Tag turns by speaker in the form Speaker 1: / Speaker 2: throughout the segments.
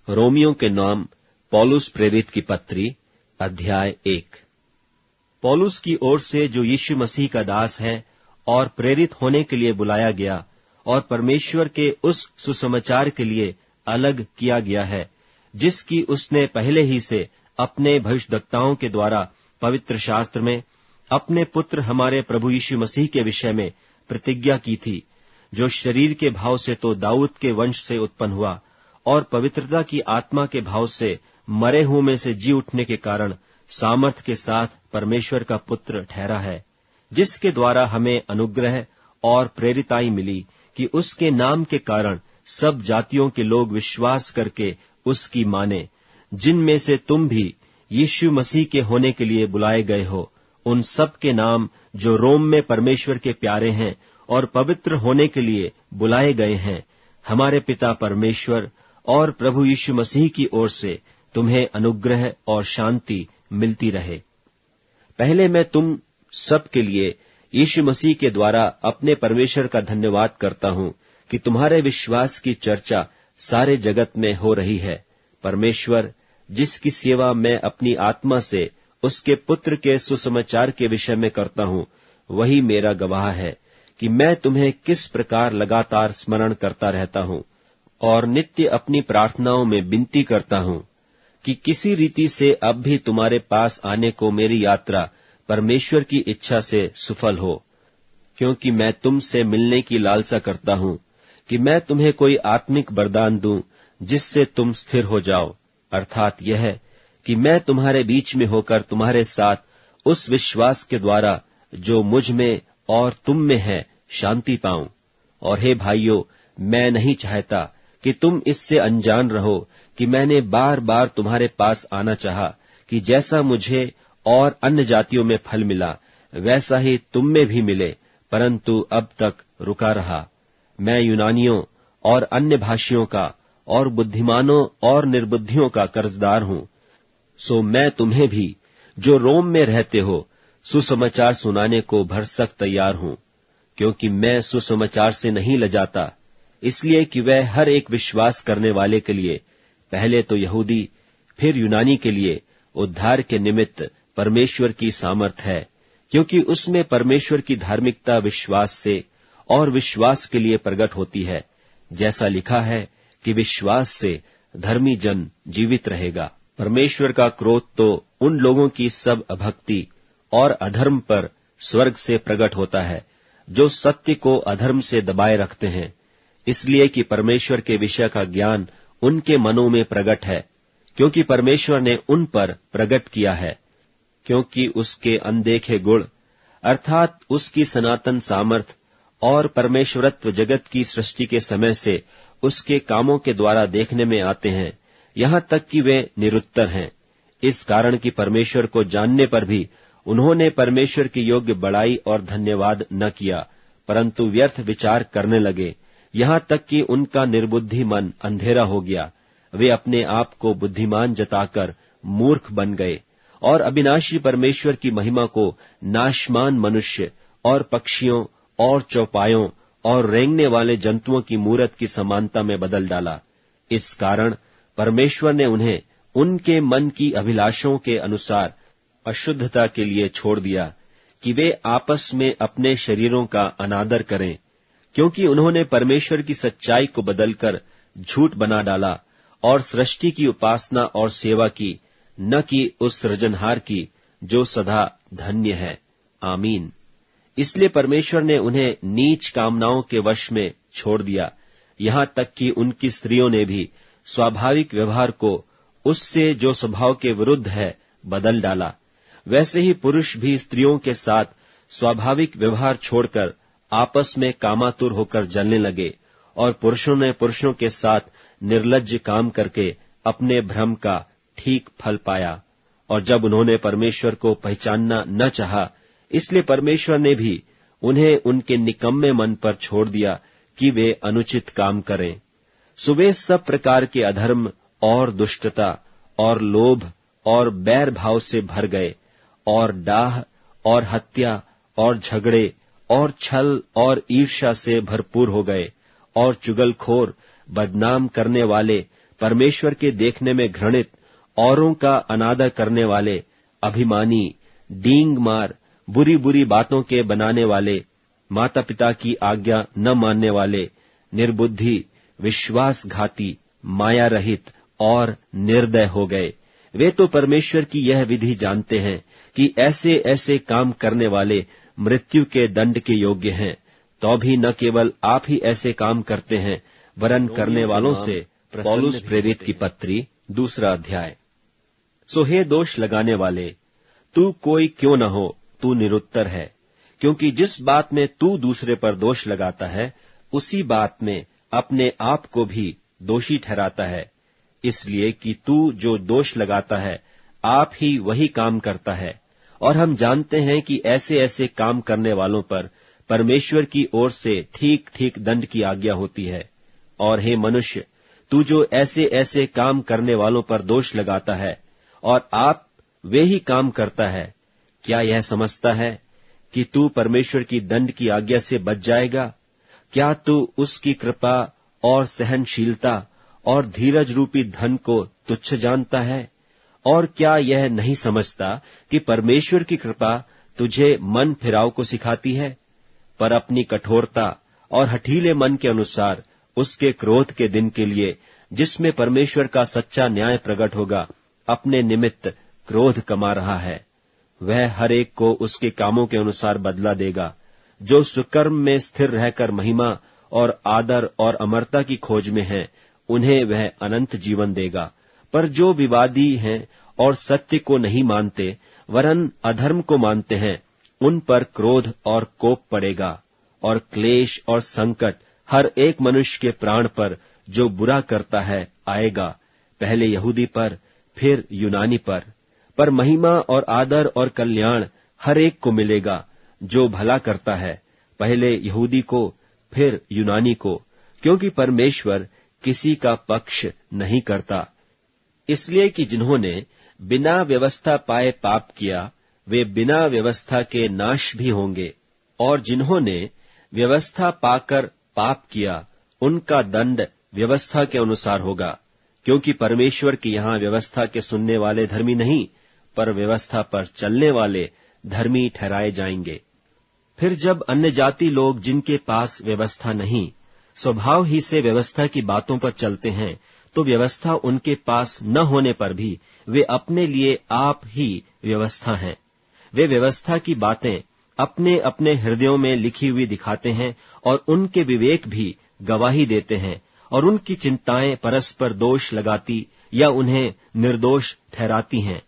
Speaker 1: रोमियों के नाम पौलुस प्रेरित की पत्री, अध्याय 1। पौलुस की ओर से, जो यीशु मसीह का दास है और प्रेरित होने के लिए बुलाया गया और परमेश्वर के उस सुसमाचार के लिए अलग किया गया है, जिसकी उसने पहले ही से अपने भविष्यद्वक्ताओं के द्वारा पवित्र शास्त्र में अपने पुत्र हमारे प्रभु यीशु मसीह के विषय में प्रतिज्ञा की थी, जो शरीर के भाव से तो दाऊद के वंश से उत्पन्न हुआ और पवित्रता की आत्मा के भाव से मरे हुओं में से जी उठने के कारण सामर्थ के साथ परमेश्वर का पुत्र ठहरा है, जिसके द्वारा हमें अनुग्रह और प्रेरिताई मिली कि उसके नाम के कारण सब जातियों के लोग विश्वास करके उसकी माने, जिनमें से तुम भी यीशु मसीह के होने के लिए बुलाए गए हो, उन सब के नाम जो रोम में परमेश्वर के प्यारे हैं और पवित्र होने के लिए बुलाए गए हैं। हमारे पिता परमेश्वर और प्रभु यीशु मसीह की ओर से तुम्हें अनुग्रह और शांति मिलती रहे। पहले मैं तुम सब के लिए यीशु मसीह के द्वारा अपने परमेश्वर का धन्यवाद करता हूं कि तुम्हारे विश्वास की चर्चा सारे जगत में हो रही है। परमेश्वर, जिसकी सेवा मैं अपनी आत्मा से उसके पुत्र के सुसमाचार के विषय में करता हूं, वही मेरा गवाह है कि मैं तुम्हें किस प्रकार लगातार स्मरण करता रहता हूं और नित्य अपनी प्रार्थनाओं में विनती करता हूं कि किसी रीति से अब भी तुम्हारे पास आने को मेरी यात्रा परमेश्वर की इच्छा से सफल हो, क्योंकि मैं तुमसे मिलने की लालसा करता हूं कि मैं तुम्हें कोई आत्मिक वरदान दूं जिससे तुम स्थिर हो जाओ, अर्थात यह कि मैं तुम्हारे बीच में होकर तुम्हारे साथ उस विश्वास के द्वारा जो मुझ में और तुम में है शांति पाऊं। और हे भाइयों, मैं नहीं चाहता कि तुम इससे अनजान रहो कि मैंने बार बार तुम्हारे पास आना चाहा कि जैसा मुझे और अन्य जातियों में फल मिला वैसा ही तुम में भी मिले, परंतु अब तक रुका रहा। मैं यूनानियों और अन्य भाषियों का और बुद्धिमानों और निर्बुद्धियों का कर्जदार हूं। सो मैं तुम्हें भी, जो रोम में रहते हो, सुसमाचार सुनाने को भरसक तैयार हूं, क्योंकि मैं सुसमाचार से नहीं लजाता, इसलिए कि वह हर एक विश्वास करने वाले के लिए, पहले तो यहूदी फिर यूनानी के लिए, उद्धार के निमित्त परमेश्वर की सामर्थ है, क्योंकि उसमें परमेश्वर की धार्मिकता विश्वास से और विश्वास के लिए प्रकट होती है, जैसा लिखा है कि विश्वास से धर्मी जन जीवित रहेगा। परमेश्वर का क्रोध तो उन लोगों की सब अभक्ति और अधर्म पर स्वर्ग से प्रकट होता है, जो सत्य को अधर्म से दबाए रखते हैं, इसलिए कि परमेश्वर के विषय का ज्ञान उनके मनों में प्रकट है, क्योंकि परमेश्वर ने उन पर प्रकट किया है। क्योंकि उसके अनदेखे गुण अर्थात उसकी सनातन सामर्थ और परमेश्वरत्व जगत की सृष्टि के समय से उसके कामों के द्वारा देखने में आते हैं, यहां तक कि वे निरुत्तर हैं। इस कारण कि परमेश्वर को जानने पर भी उन्होंने परमेश्वर की योग्य बड़ाई और धन्यवाद न किया, परंतु व्यर्थ विचार करने लगे, यहां तक कि उनका निर्बुद्धि मन अंधेरा हो गया। वे अपने आप को बुद्धिमान जताकर मूर्ख बन गए और अविनाशी परमेश्वर की महिमा को नाशमान मनुष्य और पक्षियों और चौपायों और रेंगने वाले जंतुओं की मूरत की समानता में बदल डाला। इस कारण परमेश्वर ने उन्हें उनके मन की अभिलाषों के अनुसार अशुद्धता के लिए छोड़ दिया कि वे आपस में अपने शरीरों का अनादर करें, क्योंकि उन्होंने परमेश्वर की सच्चाई को बदलकर झूठ बना डाला और सृष्टि की उपासना और सेवा की, न कि उस सृजनहार की जो सदा धन्य है। आमीन। इसलिए परमेश्वर ने उन्हें नीच कामनाओं के वश में छोड़ दिया, यहां तक कि उनकी स्त्रियों ने भी स्वाभाविक व्यवहार को उससे जो स्वभाव के विरुद्ध है बदल डाला। वैसे ही पुरुष भी स्त्रियों के साथ स्वाभाविक व्यवहार छोड़कर आपस में कामातुर होकर जलने लगे, और पुरुषों ने पुरुषों के साथ निर्लज्ज काम करके अपने भ्रम का ठीक फल पाया। और जब उन्होंने परमेश्वर को पहचानना न चाहा, इसलिए परमेश्वर ने भी उन्हें उनके निकम्मे मन पर छोड़ दिया कि वे अनुचित काम करें। सो वे सब प्रकार के अधर्म और दुष्टता और लोभ और बैर भाव से भर गए, और डाह और हत्या और झगड़े और छल और ईर्ष्या से भरपूर हो गए, और चुगलखोर, बदनाम करने वाले, परमेश्वर के देखने में घृणित, औरों का अनादर करने वाले, अभिमानी, डींग मार, बुरी बुरी बातों के बनाने वाले, माता पिता की आज्ञा न मानने वाले, निर्बुद्धि, विश्वासघाती, माया रहित और निर्दय हो गए। वे तो परमेश्वर की यह विधि जानते हैं कि ऐसे ऐसे काम करने वाले मृत्यु के दंड के योग्य हैं। तो भी न केवल आप ही ऐसे काम करते हैं, वरन करने वालों से पौलुस प्रेरित की पत्री 2 अध्याय। सो हे दोष लगाने वाले, तू कोई क्यों न हो, तू निरुत्तर है, क्योंकि जिस बात में तू दूसरे पर दोष लगाता है, उसी बात में अपने आप को भी दोषी ठहराता है, इसलिए कि तू जो दोष लगाता है, आप ही वही काम करता है। और हम जानते हैं कि ऐसे ऐसे काम करने वालों पर परमेश्वर की ओर से ठीक ठीक दंड की आज्ञा होती है। और हे मनुष्य, तू जो ऐसे ऐसे काम करने वालों पर दोष लगाता है और आप वे ही काम करता है, क्या यह समझता है कि तू परमेश्वर की दंड की आज्ञा से बच जाएगा? क्या तू उसकी कृपा और सहनशीलता और धीरज रूपी धन को तुच्छ जानता है? और क्या यह नहीं समझता कि परमेश्वर की कृपा तुझे मन फिराव को सिखाती है? पर अपनी कठोरता और हठीले मन के अनुसार उसके क्रोध के दिन के लिए, जिसमें परमेश्वर का सच्चा न्याय प्रकट होगा, अपने निमित्त क्रोध कमा रहा है। वह हर एक को उसके कामों के अनुसार बदला देगा। जो सुकर्म में स्थिर रहकर महिमा और आदर और अमरता की खोज में हैं, उन्हें वह अनंत जीवन देगा। पर जो विवादी हैं और सत्य को नहीं मानते, वरन अधर्म को मानते हैं, उन पर क्रोध और कोप पड़ेगा, और क्लेश और संकट हर एक मनुष्य के प्राण पर जो बुरा करता है आएगा, पहले यहूदी पर, फिर यूनानी पर महिमा और आदर और कल्याण हर एक को मिलेगा जो भला करता है, पहले यहूदी को, फिर यूनानी को, क्योंकि परमेश्वर किसी का पक्ष नहीं करता। इसलिए कि जिन्होंने बिना व्यवस्था पाए पाप किया, वे बिना व्यवस्था के नाश भी होंगे, और जिन्होंने व्यवस्था पाकर पाप किया, उनका दंड व्यवस्था के अनुसार होगा, क्योंकि परमेश्वर के यहाँ व्यवस्था के सुनने वाले धर्मी नहीं, पर व्यवस्था पर चलने वाले धर्मी ठहराए जाएंगे। फिर जब अन्य जाति लोग, जिनके पास व्यवस्था नहीं, स्वभाव ही से व्यवस्था की बातों पर चलते हैं, तो व्यवस्था उनके पास न होने पर भी वे अपने लिए आप ही व्यवस्था हैं। वे व्यवस्था की बातें अपने अपने हृदयों में लिखी हुई दिखाते हैं, और उनके विवेक भी गवाही देते हैं, और उनकी चिंताएं परस्पर दोष लगाती या उन्हें निर्दोष ठहराती हैं।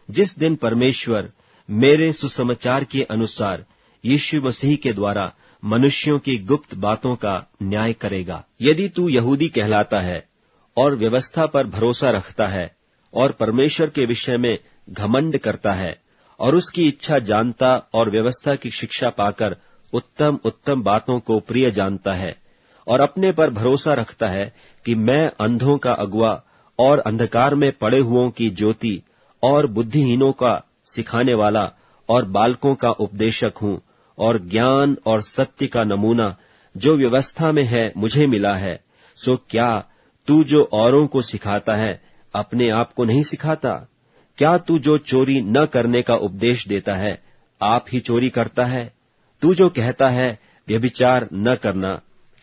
Speaker 1: जिस दिन परमेश्वर मेरे सुसमाचार के अनुसार यीशु मसीह के द्वारा मनुष्यों की गुप्त बातों का न्याय करेगा। यदि तू यहूदी कहलाता है और व्यवस्था पर भरोसा रखता है और परमेश्वर के विषय में घमंड करता है और उसकी इच्छा जानता और व्यवस्था की शिक्षा पाकर उत्तम उत्तम बातों को प्रिय जानता है और अपने पर भरोसा रखता है कि मैं अंधों का अगुआ और अंधकार में पड़े हुओं की ज्योति और बुद्धिहीनों का सिखाने वाला और बालकों का उपदेशक हूँ, और ज्ञान और सत्य का नमूना जो व्यवस्था में है मुझे मिला है, सो क्या तू जो औरों को सिखाता है अपने आप को नहीं सिखाता? क्या तू जो चोरी न करने का उपदेश देता है आप ही चोरी करता है? तू जो कहता है व्यभिचार न करना,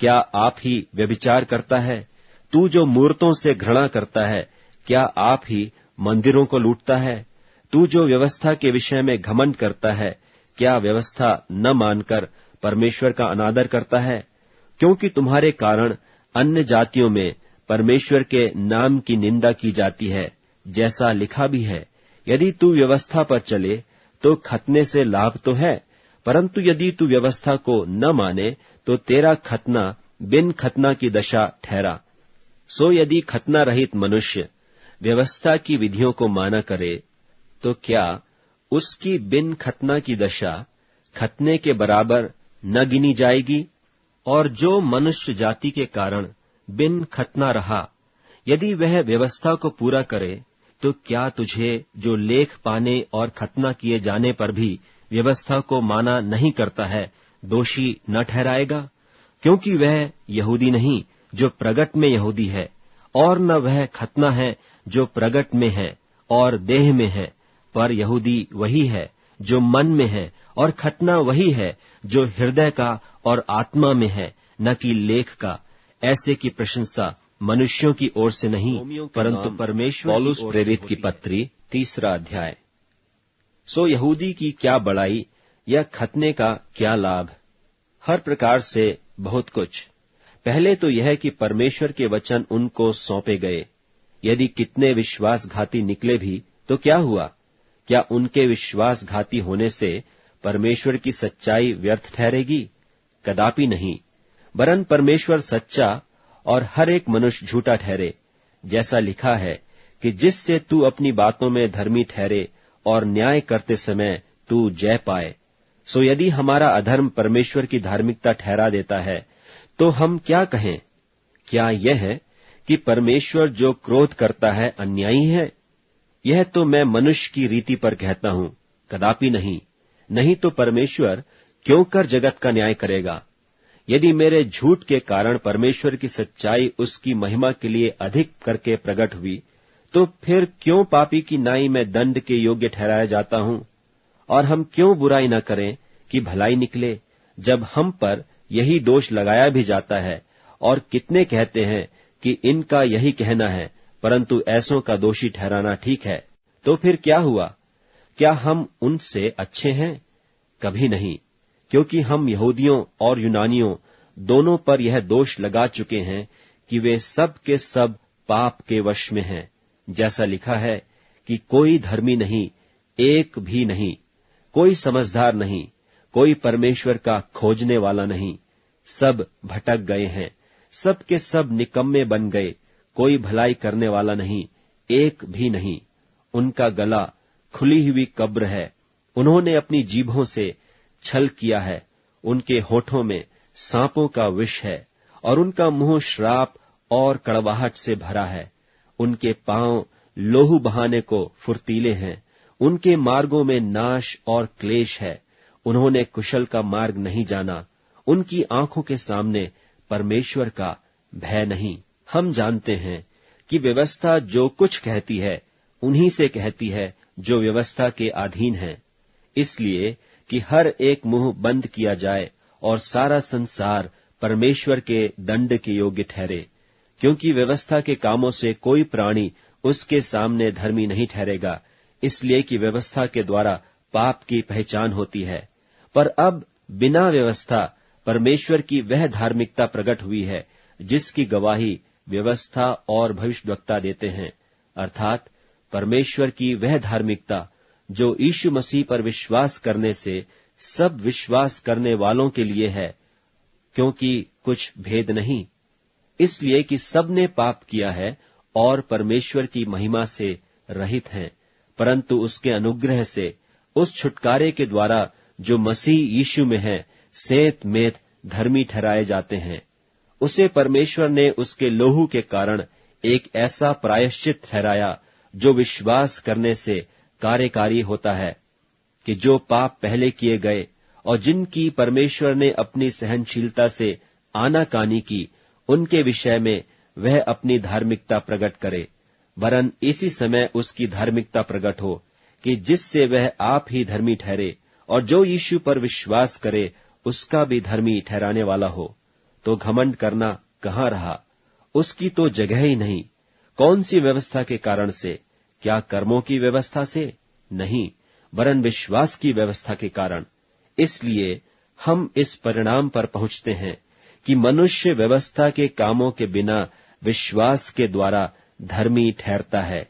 Speaker 1: क्या आप ही व्यभिचार करता है? तू जो मूर्तों से घृणा करता है, क्या आप ही मंदिरों को लूटता है? तू जो व्यवस्था के विषय में घमंड करता है, क्या व्यवस्था न मानकर परमेश्वर का अनादर करता है? क्योंकि तुम्हारे कारण अन्य जातियों में परमेश्वर के नाम की निंदा की जाती है, जैसा लिखा भी है, यदि तू व्यवस्था पर चले तो खतने से लाभ तो है, परंतु यदि तू व्यवस्था को न माने तो तेरा खतना बिन खतना की दशा ठहरा। सो यदि खतना रहित मनुष्य व्यवस्था की विधियों को माना करे, तो क्या उसकी बिन खतना की दशा खतने के बराबर न गिनी जाएगी? और जो मनुष्य जाति के कारण बिन खतना रहा, यदि वह व्यवस्था को पूरा करे, तो क्या तुझे जो लेख पाने और खतना किए जाने पर भी व्यवस्था को माना नहीं करता है, दोषी न ठहराएगा? क्योंकि वह यहूदी नहीं जो प्रगट में यहूदी है, और न वह खतना है जो प्रगट में है और देह में है, पर यहूदी वही है जो मन में है, और खतना वही है जो हृदय का और आत्मा में है, न कि लेख का। ऐसे की प्रशंसा मनुष्यों की ओर से नहीं, परंतु परमेश्वर पौलुस प्रेरित की पत्री 3 अध्याय। सो यहूदी की क्या बड़ाई या खतने का क्या लाभ? हर प्रकार से बहुत कुछ। पहले तो यह कि परमेश्वर के वचन उनको सौंपे गए। यदि कितने विश्वासघाती निकले भी तो क्या हुआ? क्या उनके विश्वासघाती होने से परमेश्वर की सच्चाई व्यर्थ ठहरेगी? कदापि नहीं, वरन परमेश्वर सच्चा और हर एक मनुष्य झूठा ठहरे। जैसा लिखा है कि जिससे तू अपनी बातों में धर्मी ठहरे और न्याय करते समय तू जय पाए। सो यदि हमारा अधर्म परमेश्वर की धार्मिकता ठहरा देता है, तो हम क्या कहें? क्या यह है कि परमेश्वर जो क्रोध करता है अन्यायी है? यह तो मैं मनुष्य की रीति पर कहता हूं, कदापि नहीं। नहीं तो परमेश्वर क्यों कर जगत का न्याय करेगा? यदि मेरे झूठ के कारण परमेश्वर की सच्चाई उसकी महिमा के लिए अधिक करके प्रकट हुई, तो फिर क्यों पापी की नाई में दंड के योग्य ठहराया जाता हूं? और हम क्यों बुराई न करें कि भलाई निकले, जब हम पर यही दोष लगाया भी जाता है? और कितने कहते हैं कि इनका यही कहना है, परंतु ऐसों का दोषी ठहराना ठीक है। तो फिर क्या हुआ? क्या हम उनसे अच्छे हैं? कभी नहीं, क्योंकि हम यहूदियों और यूनानियों दोनों पर यह दोष लगा चुके हैं कि वे सब के सब पाप के वश में हैं। जैसा लिखा है कि कोई धर्मी नहीं, एक भी नहीं, कोई समझदार नहीं, कोई परमेश्वर का खोजने वाला नहीं। सब भटक गए हैं, सब के सब निकम्मे बन गए, कोई भलाई करने वाला नहीं, एक भी नहीं। उनका गला खुली हुई कब्र है, उन्होंने अपनी जीभों से छल किया है, उनके होठों में सांपों का विष है, और उनका मुंह श्राप और कड़वाहट से भरा है। उनके पांव लोहू बहाने को फुर्तीले हैं, उनके मार्गों में नाश और क्लेश है। उन्होंने कुशल का मार्ग नहीं जाना, उनकी आंखों के सामने परमेश्वर का भय नहीं। हम जानते हैं कि व्यवस्था जो कुछ कहती है, उन्हीं से कहती है जो व्यवस्था के अधीन है, इसलिए कि हर एक मुंह बंद किया जाए और सारा संसार परमेश्वर के दंड के योग्य ठहरे। क्योंकि व्यवस्था के कामों से कोई प्राणी उसके सामने धर्मी नहीं ठहरेगा, इसलिए कि व्यवस्था के द्वारा पाप की पहचान होती है। पर अब बिना व्यवस्था परमेश्वर की वह धार्मिकता प्रकट हुई है, जिसकी गवाही व्यवस्था और भविष्यद्वक्ता देते हैं, अर्थात परमेश्वर की वह धार्मिकता जो यीशु मसीह पर विश्वास करने से सब विश्वास करने वालों के लिए है, क्योंकि कुछ भेद नहीं, इसलिए कि सबने पाप किया है और परमेश्वर की महिमा से रहित हैं, परंतु उसके अनुग्रह से उस छुटकारे के द्वारा जो मसीह यीशु में है सेत मेत धर्मी ठहराए जाते हैं। उसे परमेश्वर ने उसके लोहू के कारण एक ऐसा प्रायश्चित ठहराया जो विश्वास करने से कार्यकारी होता है, कि जो पाप पहले किए गए और जिनकी परमेश्वर ने अपनी सहनशीलता से आनाकानी की, उनके विषय में वह अपनी धार्मिकता प्रकट करे, वरन इसी समय उसकी धार्मिकता प्रकट हो, कि जिससे वह आप ही धर्मी ठहरे और जो यीशु पर विश्वास करे उसका भी धर्मी ठहराने वाला हो। तो घमंड करना कहाँ रहा? उसकी तो जगह ही नहीं। कौन सी व्यवस्था के कारण से? क्या कर्मों की व्यवस्था से? नहीं, वरन विश्वास की व्यवस्था के कारण। इसलिए हम इस परिणाम पर पहुंचते हैं कि मनुष्य व्यवस्था के कामों के बिना विश्वास के द्वारा धर्मी ठहरता है।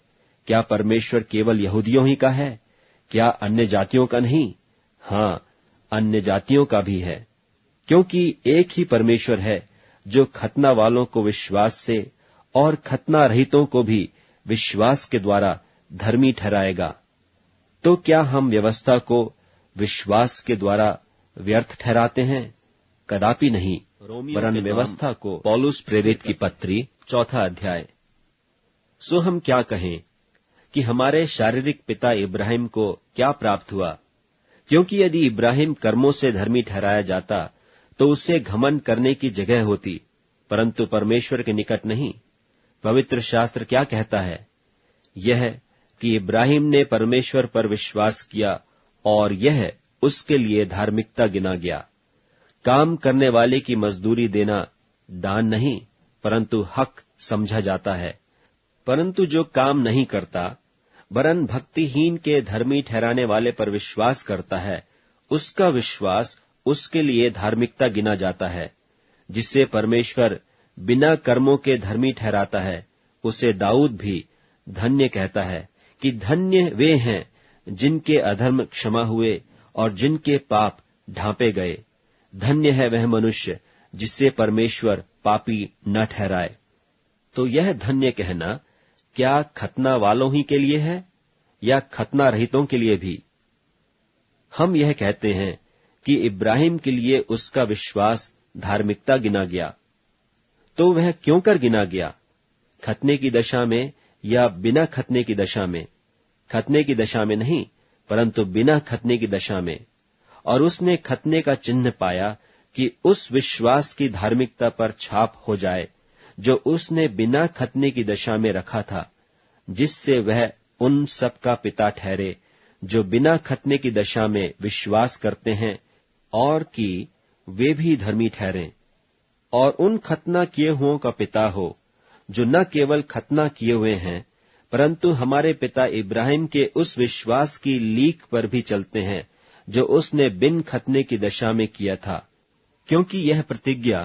Speaker 1: क्या परमेश्वर केवल यहूदियों ही का है? क्या अन्य जातियों का नहीं? हाँ, अन्य जातियों का भी है, क्योंकि एक ही परमेश्वर है जो खतना वालों को विश्वास से और खतना रहितों को भी विश्वास के द्वारा धर्मी ठहराएगा। तो क्या हम व्यवस्था को विश्वास के द्वारा व्यर्थ ठहराते हैं? कदापि नहीं, वरन व्यवस्था को पौलुस प्रेरित की पत्री 4 अध्याय। सो हम क्या कहें कि हमारे शारीरिक पिता इब्राहिम को क्या प्राप्त हुआ? क्योंकि यदि इब्राहिम कर्मों से धर्मी ठहराया जाता तो उसे घमंड करने की जगह होती, परंतु परमेश्वर के निकट नहीं। पवित्र शास्त्र क्या कहता है? यह कि इब्राहिम ने परमेश्वर पर विश्वास किया और यह उसके लिए धार्मिकता गिना गया। काम करने वाले की मजदूरी देना दान नहीं, परंतु हक समझा जाता है। परंतु जो काम नहीं करता, वरन भक्तिहीन के धर्मी ठहराने वाले पर विश्वास करता है, उसका विश्वास उसके लिए धार्मिकता गिना जाता है। जिसे परमेश्वर बिना कर्मों के धर्मी ठहराता है, उसे दाऊद भी धन्य कहता है कि धन्य वे हैं जिनके अधर्म क्षमा हुए और जिनके पाप ढांपे गए। धन्य है वह मनुष्य जिसे परमेश्वर पापी न ठहराए। तो यह धन्य कहना क्या खतना वालों ही के लिए है या खतना रहितों के लिए भी? हम यह कहते हैं कि इब्राहिम के लिए उसका विश्वास धार्मिकता गिना गया। तो वह क्यों कर गिना गया? खतने की दशा में या बिना खतने की दशा में? खतने की दशा में नहीं, परंतु बिना खतने की दशा में। और उसने खतने का चिन्ह पाया कि उस विश्वास की धार्मिकता पर छाप हो जाए जो उसने बिना खतने की दशा में रखा था, जिससे वह उन सब का पिता ठहरे जो बिना खतने की दशा में विश्वास करते हैं, और कि वे भी धर्मी ठहरें। और उन खतना किए हुओं का पिता हो जो न केवल खतना किए हुए हैं, परंतु हमारे पिता इब्राहिम के उस विश्वास की लीक पर भी चलते हैं जो उसने बिन खतने की दशा में किया था। क्योंकि यह प्रतिज्ञा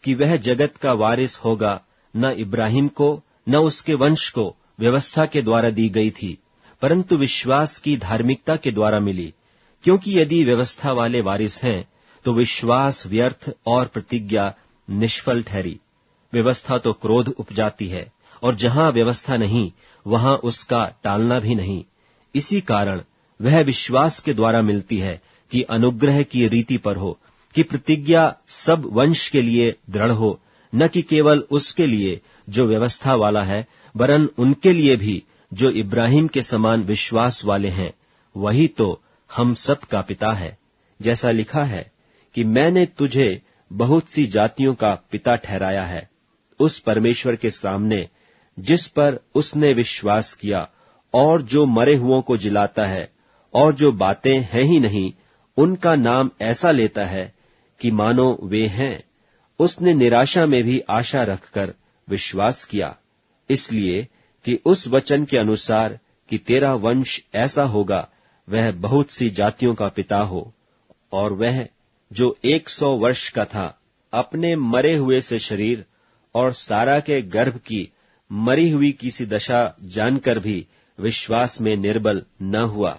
Speaker 1: कि वह जगत का वारिस होगा न इब्राहिम को न उसके वंश को व्यवस्था के द्वारा दी गई थी, परंतु विश्वास की धार्मिकता के द्वारा मिली। क्योंकि यदि व्यवस्था वाले वारिस हैं तो विश्वास व्यर्थ और प्रतिज्ञा निष्फल ठहरी। व्यवस्था तो क्रोध उपजाती है, और जहां व्यवस्था नहीं वहां उसका टालना भी नहीं। इसी कारण वह विश्वास के द्वारा मिलती है कि अनुग्रह की रीति पर हो, कि प्रतिज्ञा सब वंश के लिए दृढ़ हो, न कि केवल उसके लिए जो व्यवस्था वाला है, वरन उनके लिए भी जो इब्राहिम के समान विश्वास वाले हैं। वही तो हम सब का पिता है। जैसा लिखा है कि मैंने तुझे बहुत सी जातियों का पिता ठहराया है। उस परमेश्वर के सामने जिस पर उसने विश्वास किया, और जो मरे हुओं को जिलाता है, और जो बातें हैं ही नहीं उनका नाम ऐसा लेता है कि मानो वे हैं। उसने निराशा में भी आशा रखकर विश्वास किया, इसलिए कि उस वचन के अनुसार कि तेरा वंश ऐसा होगा, वह बहुत सी जातियों का पिता हो। और वह जो 100 वर्ष का था, अपने मरे हुए से शरीर और सारा के गर्भ की मरी हुई किसी दशा जानकर भी विश्वास में निर्बल न हुआ,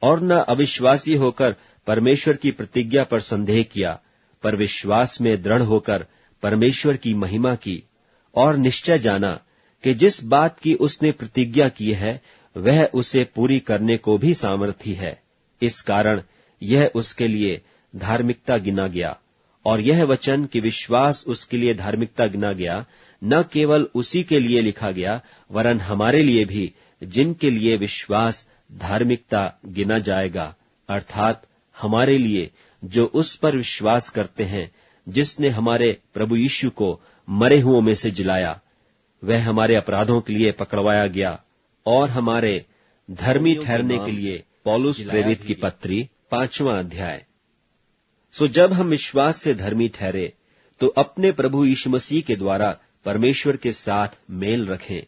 Speaker 1: और न अविश्वासी होकर परमेश्वर की प्रतिज्ञा पर संदेह किया, पर विश्वास में दृढ़ होकर परमेश्वर की महिमा की, और निश्चय जाना कि जिस बात की उसने प्रतिज्ञा की है वह उसे पूरी करने को भी सामर्थी है। इस कारण यह उसके लिए धार्मिकता गिना गया। और यह वचन कि विश्वास उसके लिए धार्मिकता गिना गया, न केवल उसी के लिए लिखा गया, वरन हमारे लिए भी, जिनके लिए विश्वास धार्मिकता गिना जाएगा, अर्थात हमारे लिए जो उस पर विश्वास करते हैं जिसने हमारे प्रभु यीशु को मरे हुओं में से जिलाया। वह हमारे अपराधों के लिए पकड़वाया गया और हमारे धर्मी ठहरने के लिए। पौलुस प्रेरित की पत्री 5वां अध्याय। सो जब हम विश्वास से धर्मी ठहरे तो अपने प्रभु यीशु मसीह के द्वारा परमेश्वर के साथ मेल रखें,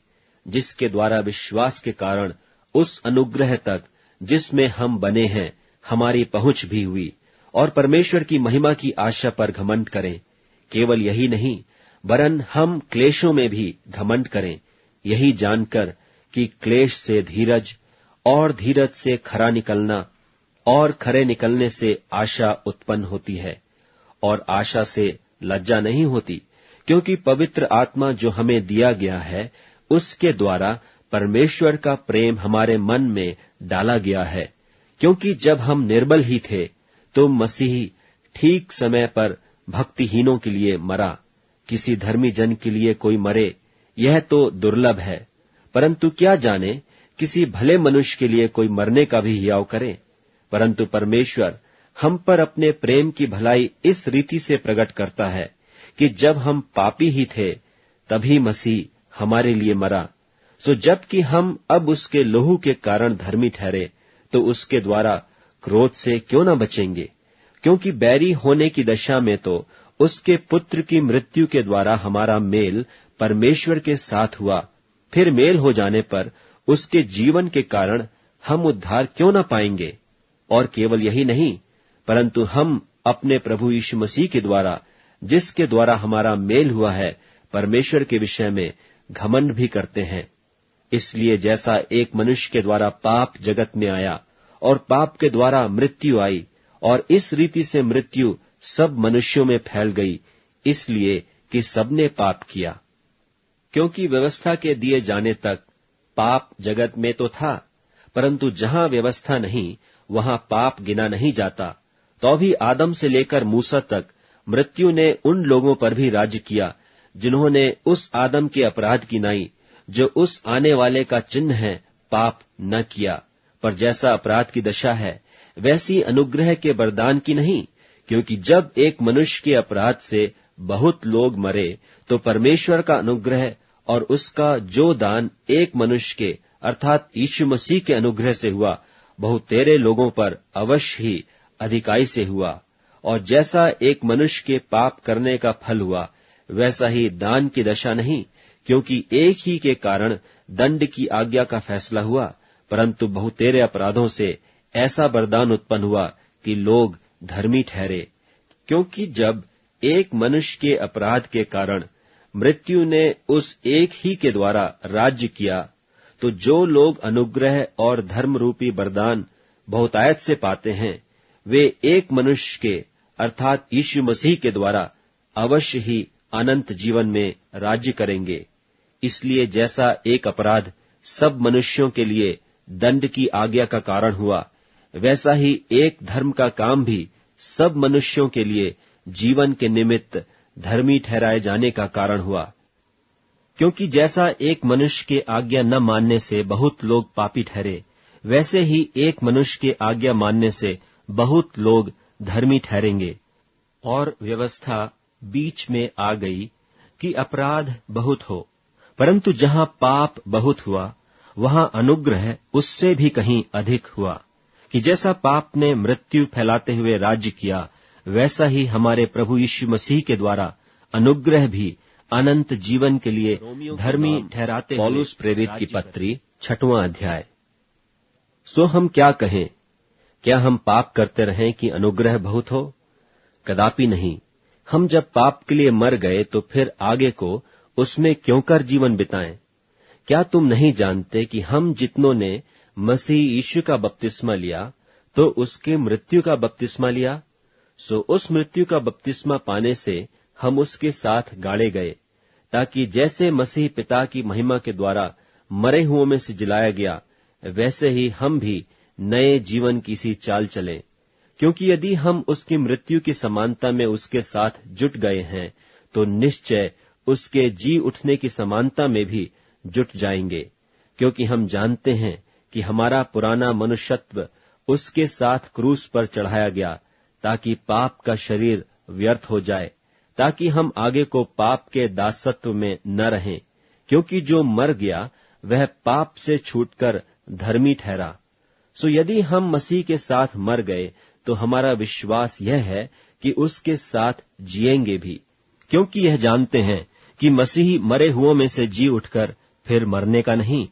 Speaker 1: जिसके द्वारा विश्वास के कारण उस अनुग्रह तक जिसमें हम बने हैं हमारी पहुंच भी हुई, और परमेश्वर की महिमा की आशा पर घमंड करें। केवल यही नहीं, वरन हम क्लेशों में भी घमंड करें, यही जानकर कि क्लेश से धीरज, और धीरज से खरा निकलना, और खरे निकलने से आशा उत्पन्न होती है, और आशा से लज्जा नहीं होती, क्योंकि पवित्र आत्मा जो हमें दिया गया है उसके द्वारा परमेश्वर का प्रेम हमारे मन में डाला गया है। क्योंकि जब हम निर्बल ही थे तो मसीह ठीक समय पर भक्तिहीनों के लिए मरा। किसी धर्मी जन के लिए कोई मरे, यह तो दुर्लभ है, परंतु क्या जाने किसी भले मनुष्य के लिए कोई मरने का भी हियाव करे। परंतु परमेश्वर हम पर अपने प्रेम की भलाई इस रीति से प्रकट करता है कि जब हम पापी ही थे तभी मसीह हमारे लिए मरा। सो जबकि हम अब उसके लहू के कारण धर्मी ठहरे, तो उसके द्वारा क्रोध से क्यों न बचेंगे? क्योंकि बैरी होने की दशा में तो उसके पुत्र की मृत्यु के द्वारा हमारा मेल परमेश्वर के साथ हुआ, फिर मेल हो जाने पर उसके जीवन के कारण हम उद्धार क्यों न पाएंगे? और केवल यही नहीं, परंतु हम अपने प्रभु यीशु मसीह के द्वारा, जिसके द्वारा हमारा मेल हुआ है, परमेश्वर के विषय में घमंड भी करते हैं। इसलिए जैसा एक मनुष्य के द्वारा पाप जगत में आया और पाप के द्वारा मृत्यु आई, और इस रीति से मृत्यु सब मनुष्यों में फैल गई, इसलिए कि सबने पाप किया। क्योंकि व्यवस्था के दिए जाने तक पाप जगत में तो था, परंतु जहां व्यवस्था नहीं वहां पाप गिना नहीं जाता। तो भी आदम से लेकर मूसा तक मृत्यु ने उन लोगों पर भी राज्य किया जिन्होंने उस आदम के अपराध की नाई, जो उस आने वाले का चिन्ह है, पाप न किया। पर जैसा अपराध की दशा है, वैसी अनुग्रह के वरदान की नहीं। क्योंकि जब एक मनुष्य के अपराध से बहुत लोग मरे, तो परमेश्वर का अनुग्रह और उसका जो दान एक मनुष्य के अर्थात यीशु मसीह के अनुग्रह से हुआ, बहुतेरे लोगों पर अवश्य ही अधिकाई से हुआ। और जैसा एक मनुष्य के पाप करने का फल हुआ, वैसा ही दान की दशा नहीं। क्योंकि एक ही के कारण दंड की आज्ञा का फैसला हुआ, परंतु बहुतेरे अपराधों से ऐसा वरदान उत्पन्न हुआ कि लोग धर्मी ठहरे। क्योंकि जब एक मनुष्य के अपराध के कारण मृत्यु ने उस एक ही के द्वारा राज्य किया, तो जो लोग अनुग्रह और धर्म रूपी वरदान बहुतायत से पाते हैं, वे एक मनुष्य के अर्थात यीशु मसीह के द्वारा अवश्य ही अनंत जीवन में राज्य करेंगे। इसलिए जैसा एक अपराध सब मनुष्यों के लिए दंड की आज्ञा का कारण हुआ, वैसा ही एक धर्म का काम भी सब मनुष्यों के लिए जीवन के निमित्त धर्मी ठहराए जाने का कारण हुआ। क्योंकि जैसा एक मनुष्य के आज्ञा न मानने से बहुत लोग पापी ठहरे, वैसे ही एक मनुष्य के आज्ञा मानने से बहुत लोग धर्मी ठहरेंगे। और व्यवस्था बीच में आ गई कि अपराध बहुत हो, परंतु जहां पाप बहुत हुआ, वहां अनुग्रह उससे भी कहीं अधिक हुआ। कि जैसा पाप ने मृत्यु फैलाते हुए राज्य किया, वैसा ही हमारे प्रभु यीशु मसीह के द्वारा अनुग्रह भी अनंत जीवन के लिए धर्मी ठहराते हुए। पौलुस प्रेरित की पत्री 6वां अध्याय। सो हम क्या कहें? क्या हम पाप करते रहें कि अनुग्रह बहुत हो? कदापि नहीं। हम जब पाप के लिए मर गए, तो फिर आगे को उसमें क्यों कर जीवन बिताएं? क्या तुम नहीं जानते कि हम जितनों ने मसीह यीशु का बपतिस्मा लिया, तो उसके मृत्यु का बपतिस्मा लिया? सो उस मृत्यु का बपतिस्मा पाने से हम उसके साथ गाड़े गए, ताकि जैसे मसीह पिता की महिमा के द्वारा मरे हुओं में से जिलाया गया, वैसे ही हम भी नए जीवन की सी चाल चलें। क्योंकि यदि हम उसकी मृत्यु की समानता में उसके साथ जुट गए हैं, तो निश्चय उसके जी उठने की समानता में भी जुट जाएंगे। क्योंकि हम जानते हैं कि हमारा पुराना मनुष्यत्व उसके साथ क्रूस पर चढ़ाया गया, ताकि पाप का शरीर व्यर्थ हो जाए, ताकि हम आगे को पाप के दासत्व में न रहें। क्योंकि जो मर गया वह पाप से छूटकर धर्मी ठहरा। सो यदि हम मसीह के साथ मर गए, तो हमारा विश्वास यह है कि उसके साथ जिएंगे भी। क्योंकि यह जानते हैं कि मसीह मरे हुओं में से जी उठकर फिर मरने का नहीं,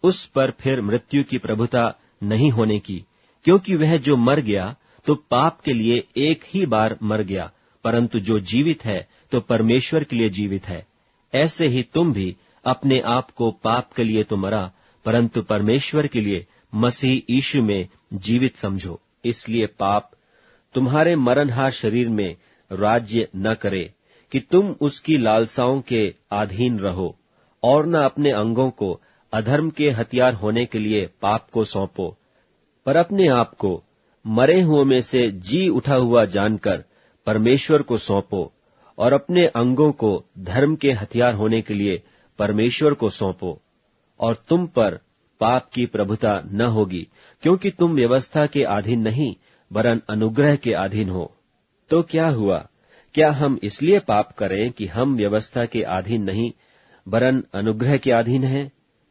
Speaker 1: उस पर फिर मृत्यु की प्रभुता नहीं होने की। क्योंकि वह जो मर गया तो पाप के लिए एक ही बार मर गया, परंतु जो जीवित है तो परमेश्वर के लिए जीवित है। ऐसे ही तुम भी अपने आप को पाप के लिए तो मरा, परंतु परमेश्वर के लिए मसीह यीशु में जीवित समझो। इसलिए पाप तुम्हारे मरणहार शरीर में राज्य न करे कि तुम उसकी लालसाओं के अधीन रहो, और न अपने अंगों को अधर्म के हथियार होने के लिए पाप को सौंपो, पर अपने आप को मरे हुओं में से जी उठा हुआ जानकर परमेश्वर को सौंपो, और अपने अंगों को धर्म के हथियार होने के लिए परमेश्वर को सौंपो। और तुम पर पाप की प्रभुता न होगी, क्योंकि तुम व्यवस्था के अधीन नहीं, वरन अनुग्रह के अधीन हो। तो क्या हुआ? क्या हम इसलिए पाप करें कि हम व्यवस्था के अधीन नहीं, वरन अनुग्रह के अधीन हैं?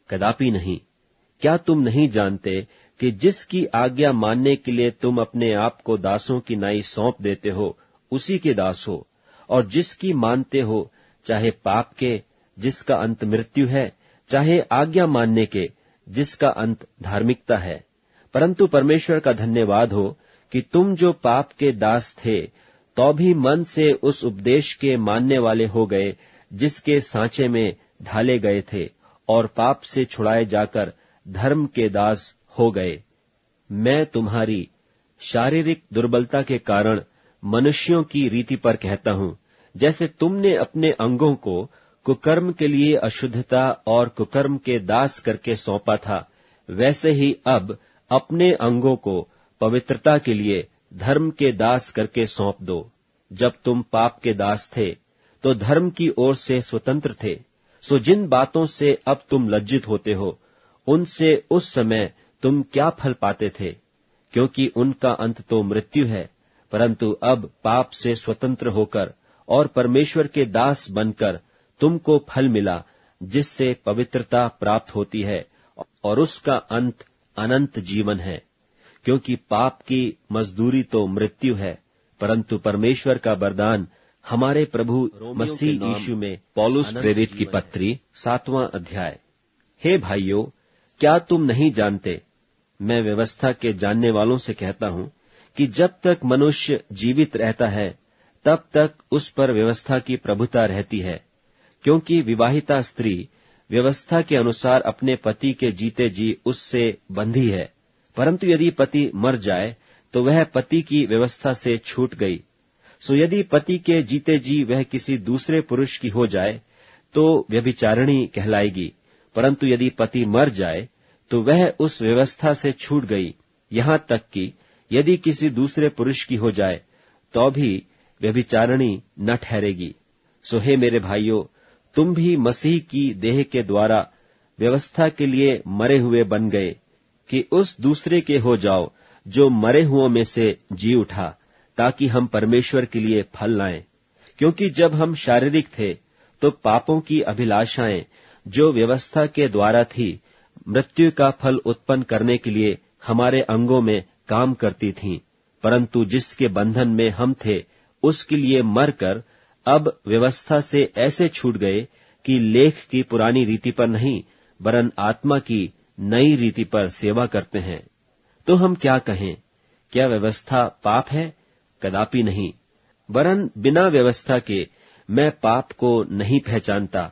Speaker 1: कदापि नहीं। क्या तुम नहीं जानते कि जिसकी आज्ञा मानने के लिए तुम अपने आप को दासों की नाई सौंप देते हो, उसी के दास हो, और जिसकी मानते हो, चाहे पाप के, जिसका अंत मृत्यु है, चाहे आज्ञा मानने के, जिसका अंत धार्मिकता है। परंतु परमेश्वर का धन्यवाद हो कि तुम जो पाप के दास थे, तो भी मन से उस उपदेश के मानने वाले हो गए जिसके सांचे में ढाले गए थे, और पाप से छुड़ाए जाकर धर्म के दास हो गए। मैं तुम्हारी शारीरिक दुर्बलता के कारण मनुष्यों की रीति पर कहता हूं, जैसे तुमने अपने अंगों को कुकर्म के लिए अशुद्धता और कुकर्म के दास करके सौंपा था, वैसे ही अब अपने अंगों को पवित्रता के लिए धर्म के दास करके सौंप दो। जब तुम पाप के दास थे, तो धर्म की ओर से स्वतंत्र थे। सो जिन बातों से अब तुम लज्जित होते हो, उनसे उस समय तुम क्या फल पाते थे? क्योंकि उनका अंत तो मृत्यु है। परंतु अब पाप से स्वतंत्र होकर और परमेश्वर के दास बनकर तुमको फल मिला, जिससे पवित्रता प्राप्त होती है, और उसका अंत अनंत जीवन है। क्योंकि पाप की मजदूरी तो मृत्यु है, परंतु परमेश्वर का वरदान हमारे प्रभु मसीह यीशु में। पौलुस प्रेरित की पत्री 7वां अध्याय। हे भाइयों, क्या तुम नहीं जानते, मैं व्यवस्था के जानने वालों से कहता हूं, कि जब तक मनुष्य जीवित रहता है, तब तक उस पर व्यवस्था की प्रभुता रहती है। क्योंकि विवाहिता स्त्री व्यवस्था के अनुसार अपने पति के जीते जी उससे बंधी है, परंतु यदि पति मर जाए तो वह पति की व्यवस्था से छूट गई। सो यदि पति के जीते जी वह किसी दूसरे पुरुष की हो जाए तो व्यभिचारिणी कहलाएगी, परंतु यदि पति मर जाए तो वह उस व्यवस्था से छूट गई। यहां तक कि यदि किसी दूसरे पुरुष की हो जाए तो भी व्यभिचारिणी न ठहरेगी। सो हे मेरे भाइयों, तुम भी मसीह की देह के द्वारा व्यवस्था के लिए मरे हुए बन गए, कि उस दूसरे के हो जाओ जो मरे हुओं में से जी उठा, ताकि हम परमेश्वर के लिए फल लाएं। क्योंकि जब हम शारीरिक थे तो पापों की अभिलाषाएं जो व्यवस्था के द्वारा थी, मृत्यु का फल उत्पन्न करने के लिए हमारे अंगों में काम करती थीं। परंतु जिसके बंधन में हम थे, उसके लिए मरकर अब व्यवस्था से ऐसे छूट गए कि लेख की पुरानी रीति पर नहीं, वरन आत्मा की नई रीति पर सेवा करते हैं। तो हम क्या कहें? क्या व्यवस्था पाप है? कदापि नहीं। वरन बिना व्यवस्था के मैं पाप को नहीं पहचानता।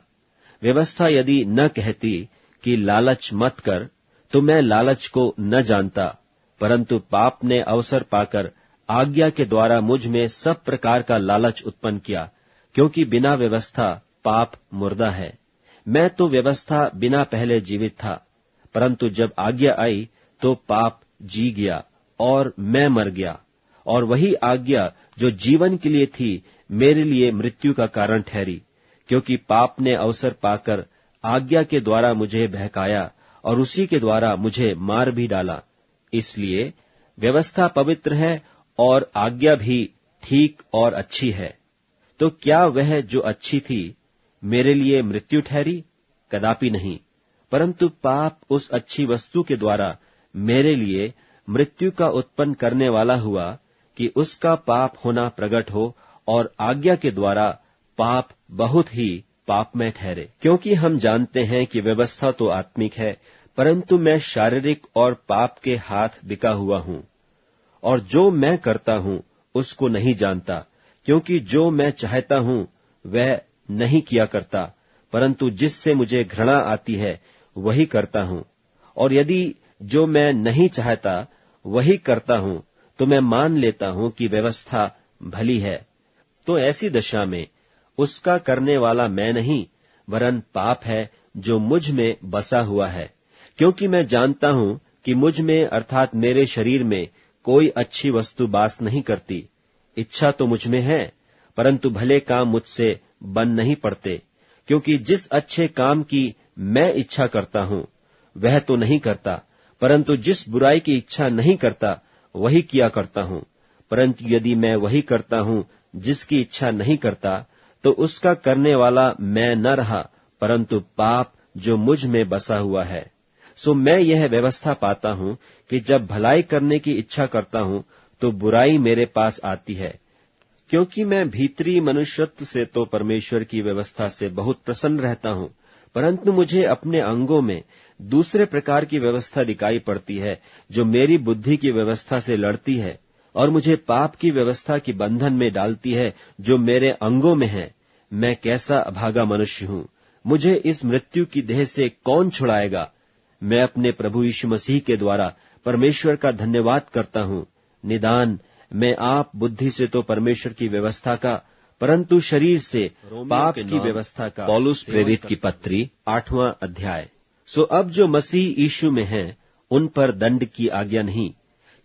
Speaker 1: व्यवस्था यदि न कहती कि लालच मत कर, तो मैं लालच को न जानता, परंतु पाप ने अवसर पाकर आज्ञा के द्वारा मुझ में सब प्रकार का लालच उत्पन्न किया, क्योंकि बिना व्यवस्था पाप मुर्दा है। मैं तो व्यवस्था बिना पहले जीवित था, परंतु जब आज्ञा आई तो पाप जी गया और मैं मर गया। और वही आज्ञा जो जीवन के लिए थी, मेरे लिए मृत्यु का कारण ठहरी, क्योंकि पाप ने अवसर पाकर आज्ञा के द्वारा मुझे बहकाया और उसी के द्वारा मुझे मार भी डाला। इसलिए व्यवस्था पवित्र है और आज्ञा भी ठीक और अच्छी है। तो क्या वह जो अच्छी थी मेरे लिए मृत्यु ठहरी? कदापि नहीं। परंतु पाप उस अच्छी वस्तु के द्वारा मेरे लिए मृत्यु का उत्पन्न करने वाला हुआ, कि उसका पाप होना प्रकट हो और आज्ञा के द्वारा पाप बहुत ही पापमय ठहरे। क्योंकि हम जानते हैं कि व्यवस्था तो आत्मिक है, परंतु मैं शारीरिक और पाप के हाथ बिका हुआ हूं। और जो मैं करता हूं उसको नहीं जानता, क्योंकि जो मैं चाहता हूं वह नहीं किया करता, परंतु जिससे मुझे घृणा आती है वही करता हूं। और यदि जो मैं नहीं चाहता वही करता हूं, तो मैं मान लेता हूं कि व्यवस्था भली है। तो ऐसी दशा में उसका करने वाला मैं नहीं, वरन पाप है जो मुझ में बसा हुआ है। क्योंकि मैं जानता हूं कि मुझ में अर्थात मेरे शरीर में कोई अच्छी वस्तु वास नहीं करती। इच्छा तो मुझ में है, परंतु भले काम मुझसे बन नहीं पड़ते। क्योंकि जिस अच्छे काम की मैं इच्छा करता हूं वह तो नहीं करता, परंतु जिस बुराई की इच्छा नहीं करता वही किया करता हूं। परंतु यदि मैं वही करता हूं जिसकी इच्छा नहीं करता, तो उसका करने वाला मैं न रहा, परंतु पाप जो मुझ में बसा हुआ है। सो मैं यह व्यवस्था पाता हूं कि जब भलाई करने की इच्छा करता हूं तो बुराई मेरे पास आती है, क्योंकि मैं भीतरी मनुष्यत्व से तो परमेश्वर की व्यवस्था से बहुत प्रसन्न रहता हूं, परंतु मुझे अपने अंगों में दूसरे प्रकार की व्यवस्था दिखाई पड़ती है, जो मेरी बुद्धि की व्यवस्था से लड़ती है और मुझे पाप की व्यवस्था की बंधन में डालती है, जो मेरे अंगों में है। मैं कैसा अभागा मनुष्य हूं! मुझे इस मृत्यु की देह से कौन छुड़ाएगा? मैं अपने प्रभु यीशु मसीह के द्वारा परमेश्वर का धन्यवाद करता हूं। निदान मैं आप बुद्धि से तो परमेश्वर की व्यवस्था का, परंतु शरीर से पाप की व्यवस्था का। पौलुस प्रेरित की पत्री 8वां अध्याय। सो अब जो मसीह यीशु में हैं, उन पर दंड की आज्ञा नहीं,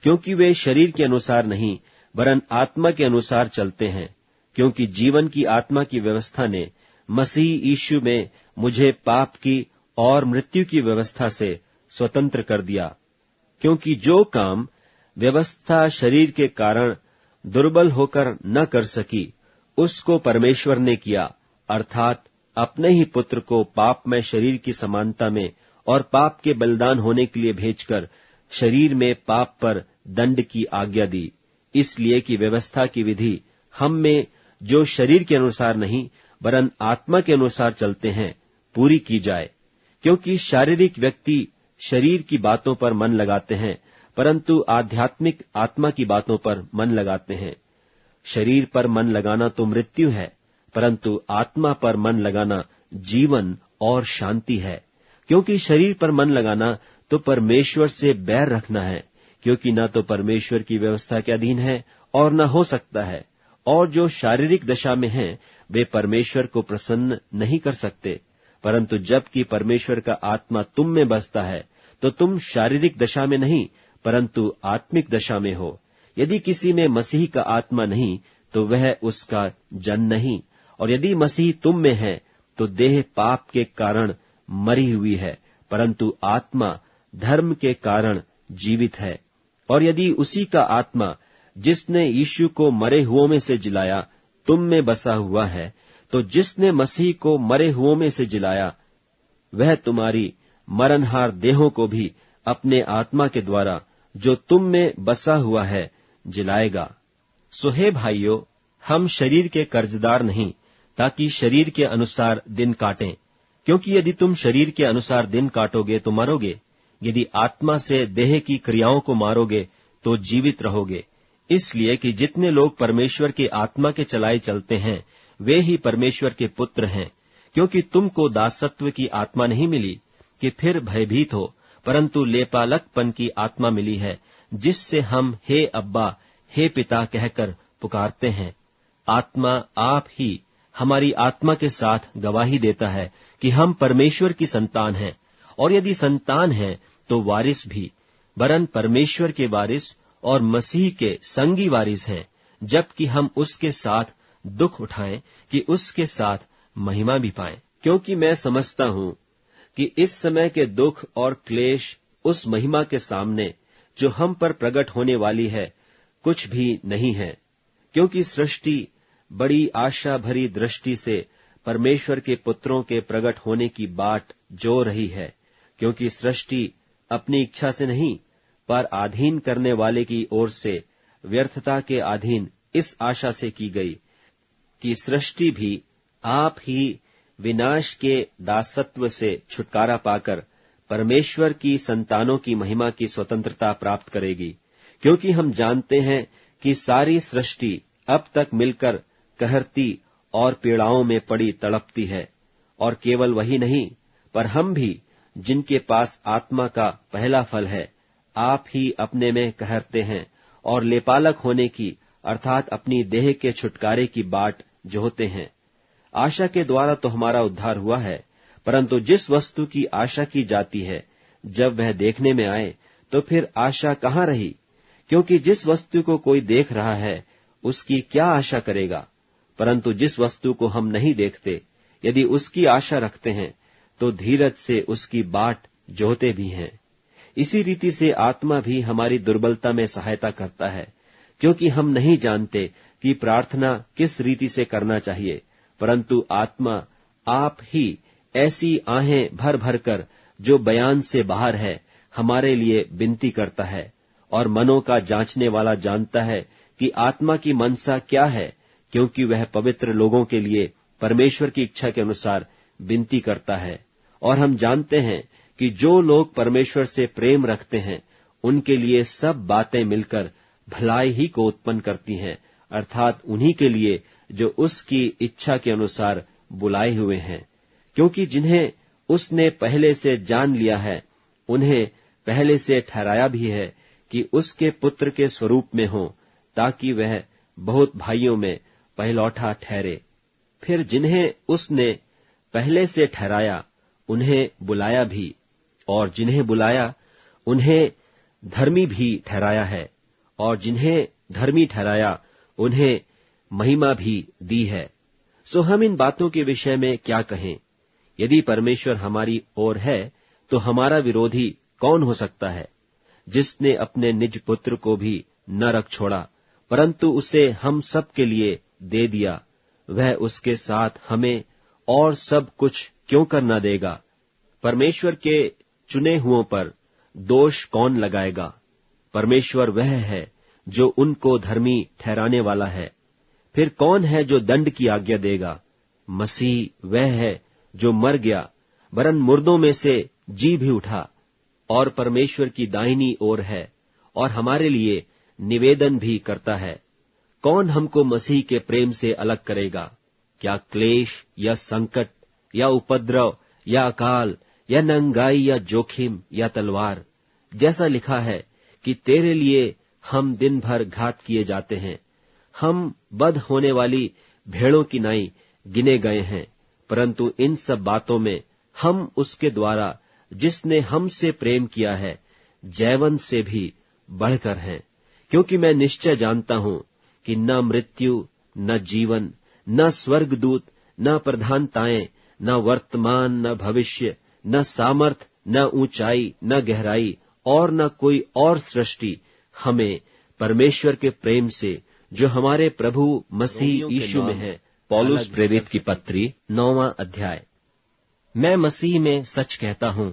Speaker 1: क्योंकि वे शरीर के अनुसार नहीं वरन आत्मा के अनुसार चलते हैं। क्योंकि जीवन की आत्मा की व्यवस्था ने मसीह यीशु में मुझे पाप की और मृत्यु की व्यवस्था से स्वतंत्र कर दिया। क्योंकि जो काम व्यवस्था शरीर के कारण दुर्बल होकर न कर सकी, उसको परमेश्वर ने किया, अर्थात अपने ही पुत्र को पाप में शरीर की समानता में और पाप के बलिदान होने के लिए भेजकर शरीर में पाप पर दंड की आज्ञा दी, इसलिए कि व्यवस्था की विधि हम में जो शरीर के अनुसार नहीं वरन आत्मा के अनुसार चलते हैं पूरी की जाए। क्योंकि शारीरिक व्यक्ति शरीर की बातों पर मन लगाते हैं, परंतु आध्यात्मिक आत्मा की बातों पर मन लगाते हैं। शरीर पर मन लगाना तो मृत्यु है, परंतु आत्मा पर मन लगाना जीवन और शांति है। क्योंकि शरीर पर मन लगाना तो परमेश्वर से बैर रखना है, क्योंकि न तो परमेश्वर की व्यवस्था के अधीन है और न हो सकता है। और जो शारीरिक दशा में हैं, वे परमेश्वर को प्रसन्न नहीं कर सकते। परंतु जबकि परमेश्वर का आत्मा तुम में बसता है, तो तुम शारीरिक दशा में नहीं परंतु आत्मिक दशा में हो। यदि किसी में मसीह का आत्मा नहीं, तो वह उसका जन नहीं। और यदि मसीह तुम में है, तो देह पाप के कारण मरी हुई है, परंतु आत्मा धर्म के कारण जीवित है। और यदि उसी का आत्मा जिसने यीशु को मरे हुओं में से जिलाया तुम में बसा हुआ है, तो जिसने मसीह को मरे हुओं में से जिलाया, वह तुम्हारी मरणहार देहों को भी अपने आत्मा के द्वारा जो तुम में बसा हुआ है जिलाएगा। सो हे भाइयों, हम शरीर के कर्जदार नहीं, ताकि शरीर के अनुसार दिन काटें। क्योंकि यदि तुम शरीर के अनुसार दिन काटोगे तो मरोगे, यदि आत्मा से देह की क्रियाओं को मारोगे तो जीवित रहोगे। इसलिए कि जितने लोग परमेश्वर की आत्मा के चलाए चलते हैं, वे ही परमेश्वर के पुत्र हैं। क्योंकि तुमको दासत्व की आत्मा नहीं मिली कि फिर भयभीत हो, परंतु लेपालकपन की आत्मा मिली है, जिससे हम हे अब्बा, हे पिता कहकर पुकारते हैं। आत्मा आप ही हमारी आत्मा के साथ गवाही देता है कि हम परमेश्वर की संतान हैं, और यदि संतान हैं तो वारिस भी, वरन परमेश्वर के वारिस और मसीह के संगी वारिस हैं, जबकि हम उसके साथ दुख उठाएं कि उसके साथ महिमा भी पाएं। क्योंकि मैं समझता हूं कि इस समय के दुख और क्लेश उस महिमा के सामने जो हम पर प्रकट होने वाली है कुछ भी नहीं है। क्योंकि सृष्टि बड़ी आशा भरी दृष्टि से परमेश्वर के पुत्रों के प्रकट होने की बाट जो रही है। क्योंकि सृष्टि अपनी इच्छा से नहीं, पर अधीन करने वाले की ओर से व्यर्थता के अधीन इस आशा से की गई कि सृष्टि भी आप ही विनाश के दासत्व से छुटकारा पाकर परमेश्वर की संतानों की महिमा की स्वतंत्रता प्राप्त करेगी। क्योंकि हम जानते हैं कि सारी सृष्टि अब तक मिलकर कहरती और पीड़ाओं में पड़ी तड़पती है। और केवल वही नहीं, पर हम भी, जिनके पास आत्मा का पहला फल है, आप ही अपने में कहरते हैं और लेपालक होने की अर्थात अपनी देह के छुटकारे की बाट जोहते हैं। आशा के द्वारा तो हमारा उद्धार हुआ है, परंतु जिस वस्तु की आशा की जाती है, जब वह देखने में आए तो फिर आशा कहाँ रही? क्योंकि जिस वस्तु को कोई देख रहा है, उसकी क्या आशा करेगा? परंतु जिस वस्तु को हम नहीं देखते, यदि उसकी आशा रखते हैं, तो धीरज से उसकी बाट जोहते भी हैं। इसी रीति से आत्मा भी हमारी दुर्बलता में सहायता करता है, क्योंकि हम नहीं जानते कि प्रार्थना किस रीति से करना चाहिए, परंतु आत्मा आप ही ऐसी आहें भर भर कर जो बयान से बाहर है हमारे लिए विनती करता है, और मनों का जांचने वाला जानता है कि आत्मा की मनसा क्या है, क्योंकि वह पवित्र लोगों के लिए परमेश्वर की इच्छा के अनुसार विनती करता है। और हम जानते हैं कि जो लोग परमेश्वर से प्रेम रखते हैं उनके लिए सब बातें मिलकर भलाई ही को उत्पन्न करती हैं, अर्थात उन्हीं के लिए जो उसकी इच्छा के अनुसार बुलाए हुए हैं। क्योंकि जिन्हें उसने पहले से जान लिया है उन्हें पहले से ठहराया भी है कि उसके पुत्र के स्वरूप में हो, ताकि वह बहुत भाइयों में पहलौठा ठहरे। फिर जिन्हें उसने पहले से ठहराया उन्हें बुलाया भी, और जिन्हें बुलाया उन्हें धर्मी भी ठहराया है, और जिन्हें धर्मी ठहराया उन्हें महिमा भी दी है। सो हम इन बातों के विषय में क्या कहें? यदि परमेश्वर हमारी ओर है तो हमारा विरोधी कौन हो सकता है? जिसने अपने निज पुत्र को भी न रख छोड़ा, परंतु उसे हम सब के लिए दे दिया, वह उसके साथ हमें और सब कुछ क्यों कर न देगा? परमेश्वर के चुने हुओं पर दोष कौन लगाएगा? परमेश्वर वह है जो उनको धर्मी ठहराने वाला है। फिर कौन है जो दंड की आज्ञा देगा? मसीह वह है जो मर गया, वरन मुर्दों में से जी भी उठा, और परमेश्वर की दाहिनी ओर है, और हमारे लिए निवेदन भी करता है। कौन हमको मसीह के प्रेम से अलग करेगा? क्या क्लेश या संकट या उपद्रव या अकाल या नंगाई या जोखिम या तलवार? जैसा लिखा है कि तेरे लिए हम दिन भर घात किए जाते हैं, हम बध होने वाली भेड़ों की नाई गिने गए हैं। परंतु इन सब बातों में हम उसके द्वारा जिसने हमसे प्रेम किया है जैवन से भी बढ़कर हैं। क्योंकि मैं निश्चय जानता हूं कि न मृत्यु, न जीवन, न स्वर्गदूत, न प्रधानताएं, न वर्तमान, न भविष्य, न सामर्थ, न ऊंचाई, न गहराई, और न कोई और सृष्टि हमें परमेश्वर के प्रेम से जो हमारे प्रभु मसीह यीशु में है। पौलुस प्रेरित की पत्री 9वां अध्याय। मैं मसीह में सच कहता हूं,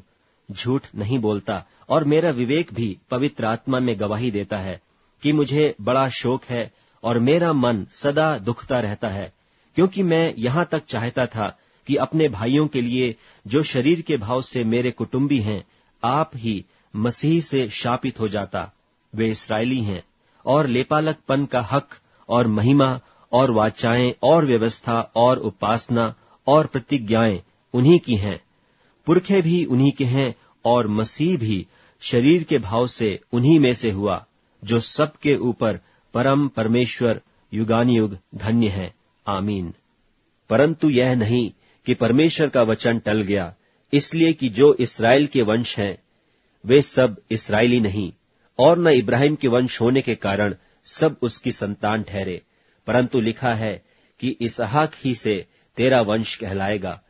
Speaker 1: झूठ नहीं बोलता, और मेरा विवेक भी पवित्र आत्मा में गवाही देता है कि मुझे बड़ा शोक है और मेरा मन सदा दुखता रहता है, क्योंकि मैं यहां तक चाहता था कि अपने भाइयों के लिए जो शरीर के भाव से मेरे कुटुंबी हैं, आप ही मसीह से शापित हो जाता। वे इस्राएली हैं, और लेपालकपन का हक और महिमा और वाचाएं और व्यवस्था और उपासना और प्रतिज्ञाएं उन्हीं की हैं। पुरखे भी उन्हीं के हैं, और मसीह भी शरीर के भाव से उन्हीं में से हुआ, जो सबके ऊपर परम परमेश्वर युगानुयुग धन्य है। आमीन। परंतु यह नहीं कि परमेश्वर का वचन टल गया, इसलिए कि जो इस्राएल के वंश हैं वे सब इस्राएली नहीं, और न इब्राहिम के वंश होने के कारण सब उसकी संतान ठहरे। परंतु लिखा है कि इसहाक ही से तेरा वंश कहलाएगा।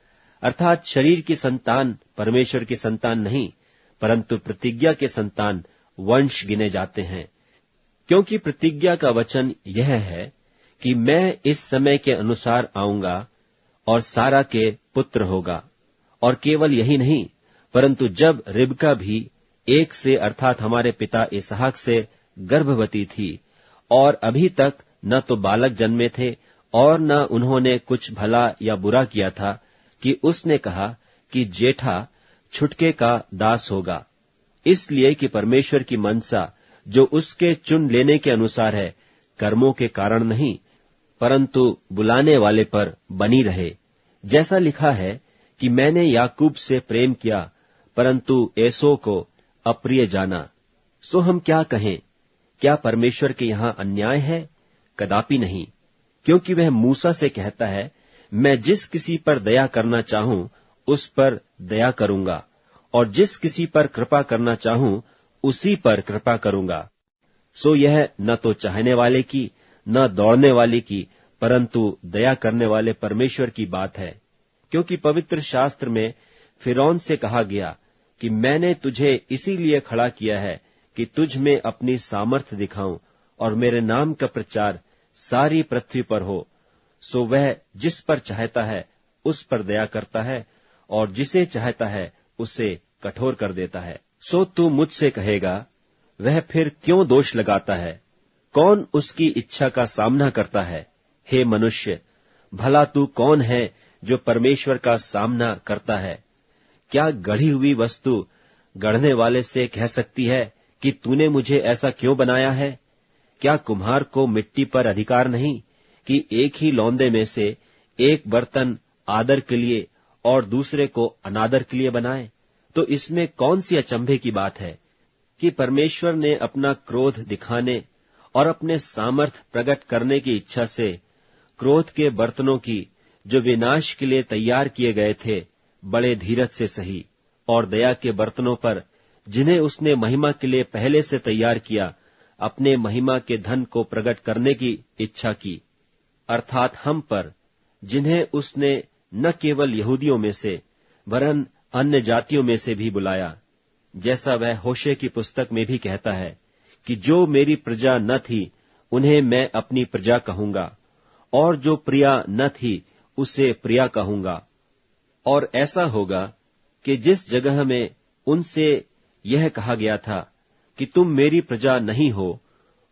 Speaker 1: अर्थात शरीर की संतान परमेश्वर की संतान नहीं, परंतु प्रतिज्ञा के संतान वंश गिने जाते हैं। क्योंकि प्रतिज्ञा का वचन यह है कि मैं इस समय के अनुसार आऊंगा और सारा के पुत्र होगा। और केवल यही नहीं, परंतु जब रिबका भी एक से अर्थात हमारे पिता इसहाक से गर्भवती थी, और अभी तक न तो बालक जन्मे थे और न उन्होंने कुछ भला या बुरा किया था, कि उसने कहा कि जेठा छुटके का दास होगा, इसलिए कि परमेश्वर की मनसा जो उसके चुन लेने के अनुसार है, कर्मों के कारण नहीं, परंतु बुलाने वाले पर बनी रहे। जैसा लिखा है कि मैंने याकूब से प्रेम किया, परंतु एसो को अप्रिय जाना। सो हम क्या कहें? क्या परमेश्वर के यहां अन्याय है? कदापि नहीं, क्योंकि वह मूसा से कहता है, मैं जिस किसी पर दया करना चाहूं उस पर दया करूंगा, और जिस किसी पर कृपा करना चाहूं उसी पर कृपा करूंगा। सो यह न तो चाहने वाले की न दौड़ने वाले की, परंतु दया करने वाले परमेश्वर की बात है। क्योंकि पवित्र शास्त्र में फिरौन से कहा गया कि मैंने तुझे इसीलिए खड़ा किया है कि तुझ में अपनी सामर्थ्य दिखाऊं और मेरे नाम का प्रचार सारी पृथ्वी पर हो। सो वह जिस पर चाहता है उस पर दया करता है, और जिसे चाहता है उसे कठोर कर देता है। सो तू मुझसे कहेगा, वह फिर क्यों दोष लगाता है? कौन उसकी इच्छा का सामना करता है? हे मनुष्य, भला तू कौन है जो परमेश्वर का सामना करता है? क्या गढ़ी हुई वस्तु गढ़ने वाले से कह सकती है कि तूने मुझे ऐसा क्यों बनाया है? क्या कुम्हार को मिट्टी पर अधिकार नहीं कि एक ही लौंदे में से एक बर्तन आदर के लिए और दूसरे को अनादर के लिए बनाए? तो इसमें कौन सी अचंभे की बात है कि परमेश्वर ने अपना क्रोध दिखाने और अपने सामर्थ प्रकट करने की इच्छा से क्रोध के बर्तनों की, जो विनाश के लिए तैयार किए गए थे, बड़े धीरज से सही, और दया के बर्तनों पर, जिन्हें उसने महिमा के लिए पहले से तैयार किया, अपने महिमा के धन को प्रकट करने की इच्छा की, अर्थात हम पर, जिन्हें उसने न केवल यहूदियों में से वरन अन्य जातियों में से भी बुलाया, जैसा वह होशे की पुस्तक में भी कहता है कि जो मेरी प्रजा न थी उन्हें मैं अपनी प्रजा कहूंगा, और जो प्रिया न थी उसे प्रिया कहूंगा। और ऐसा होगा कि जिस जगह में उनसे यह कहा गया था कि तुम मेरी प्रजा नहीं हो,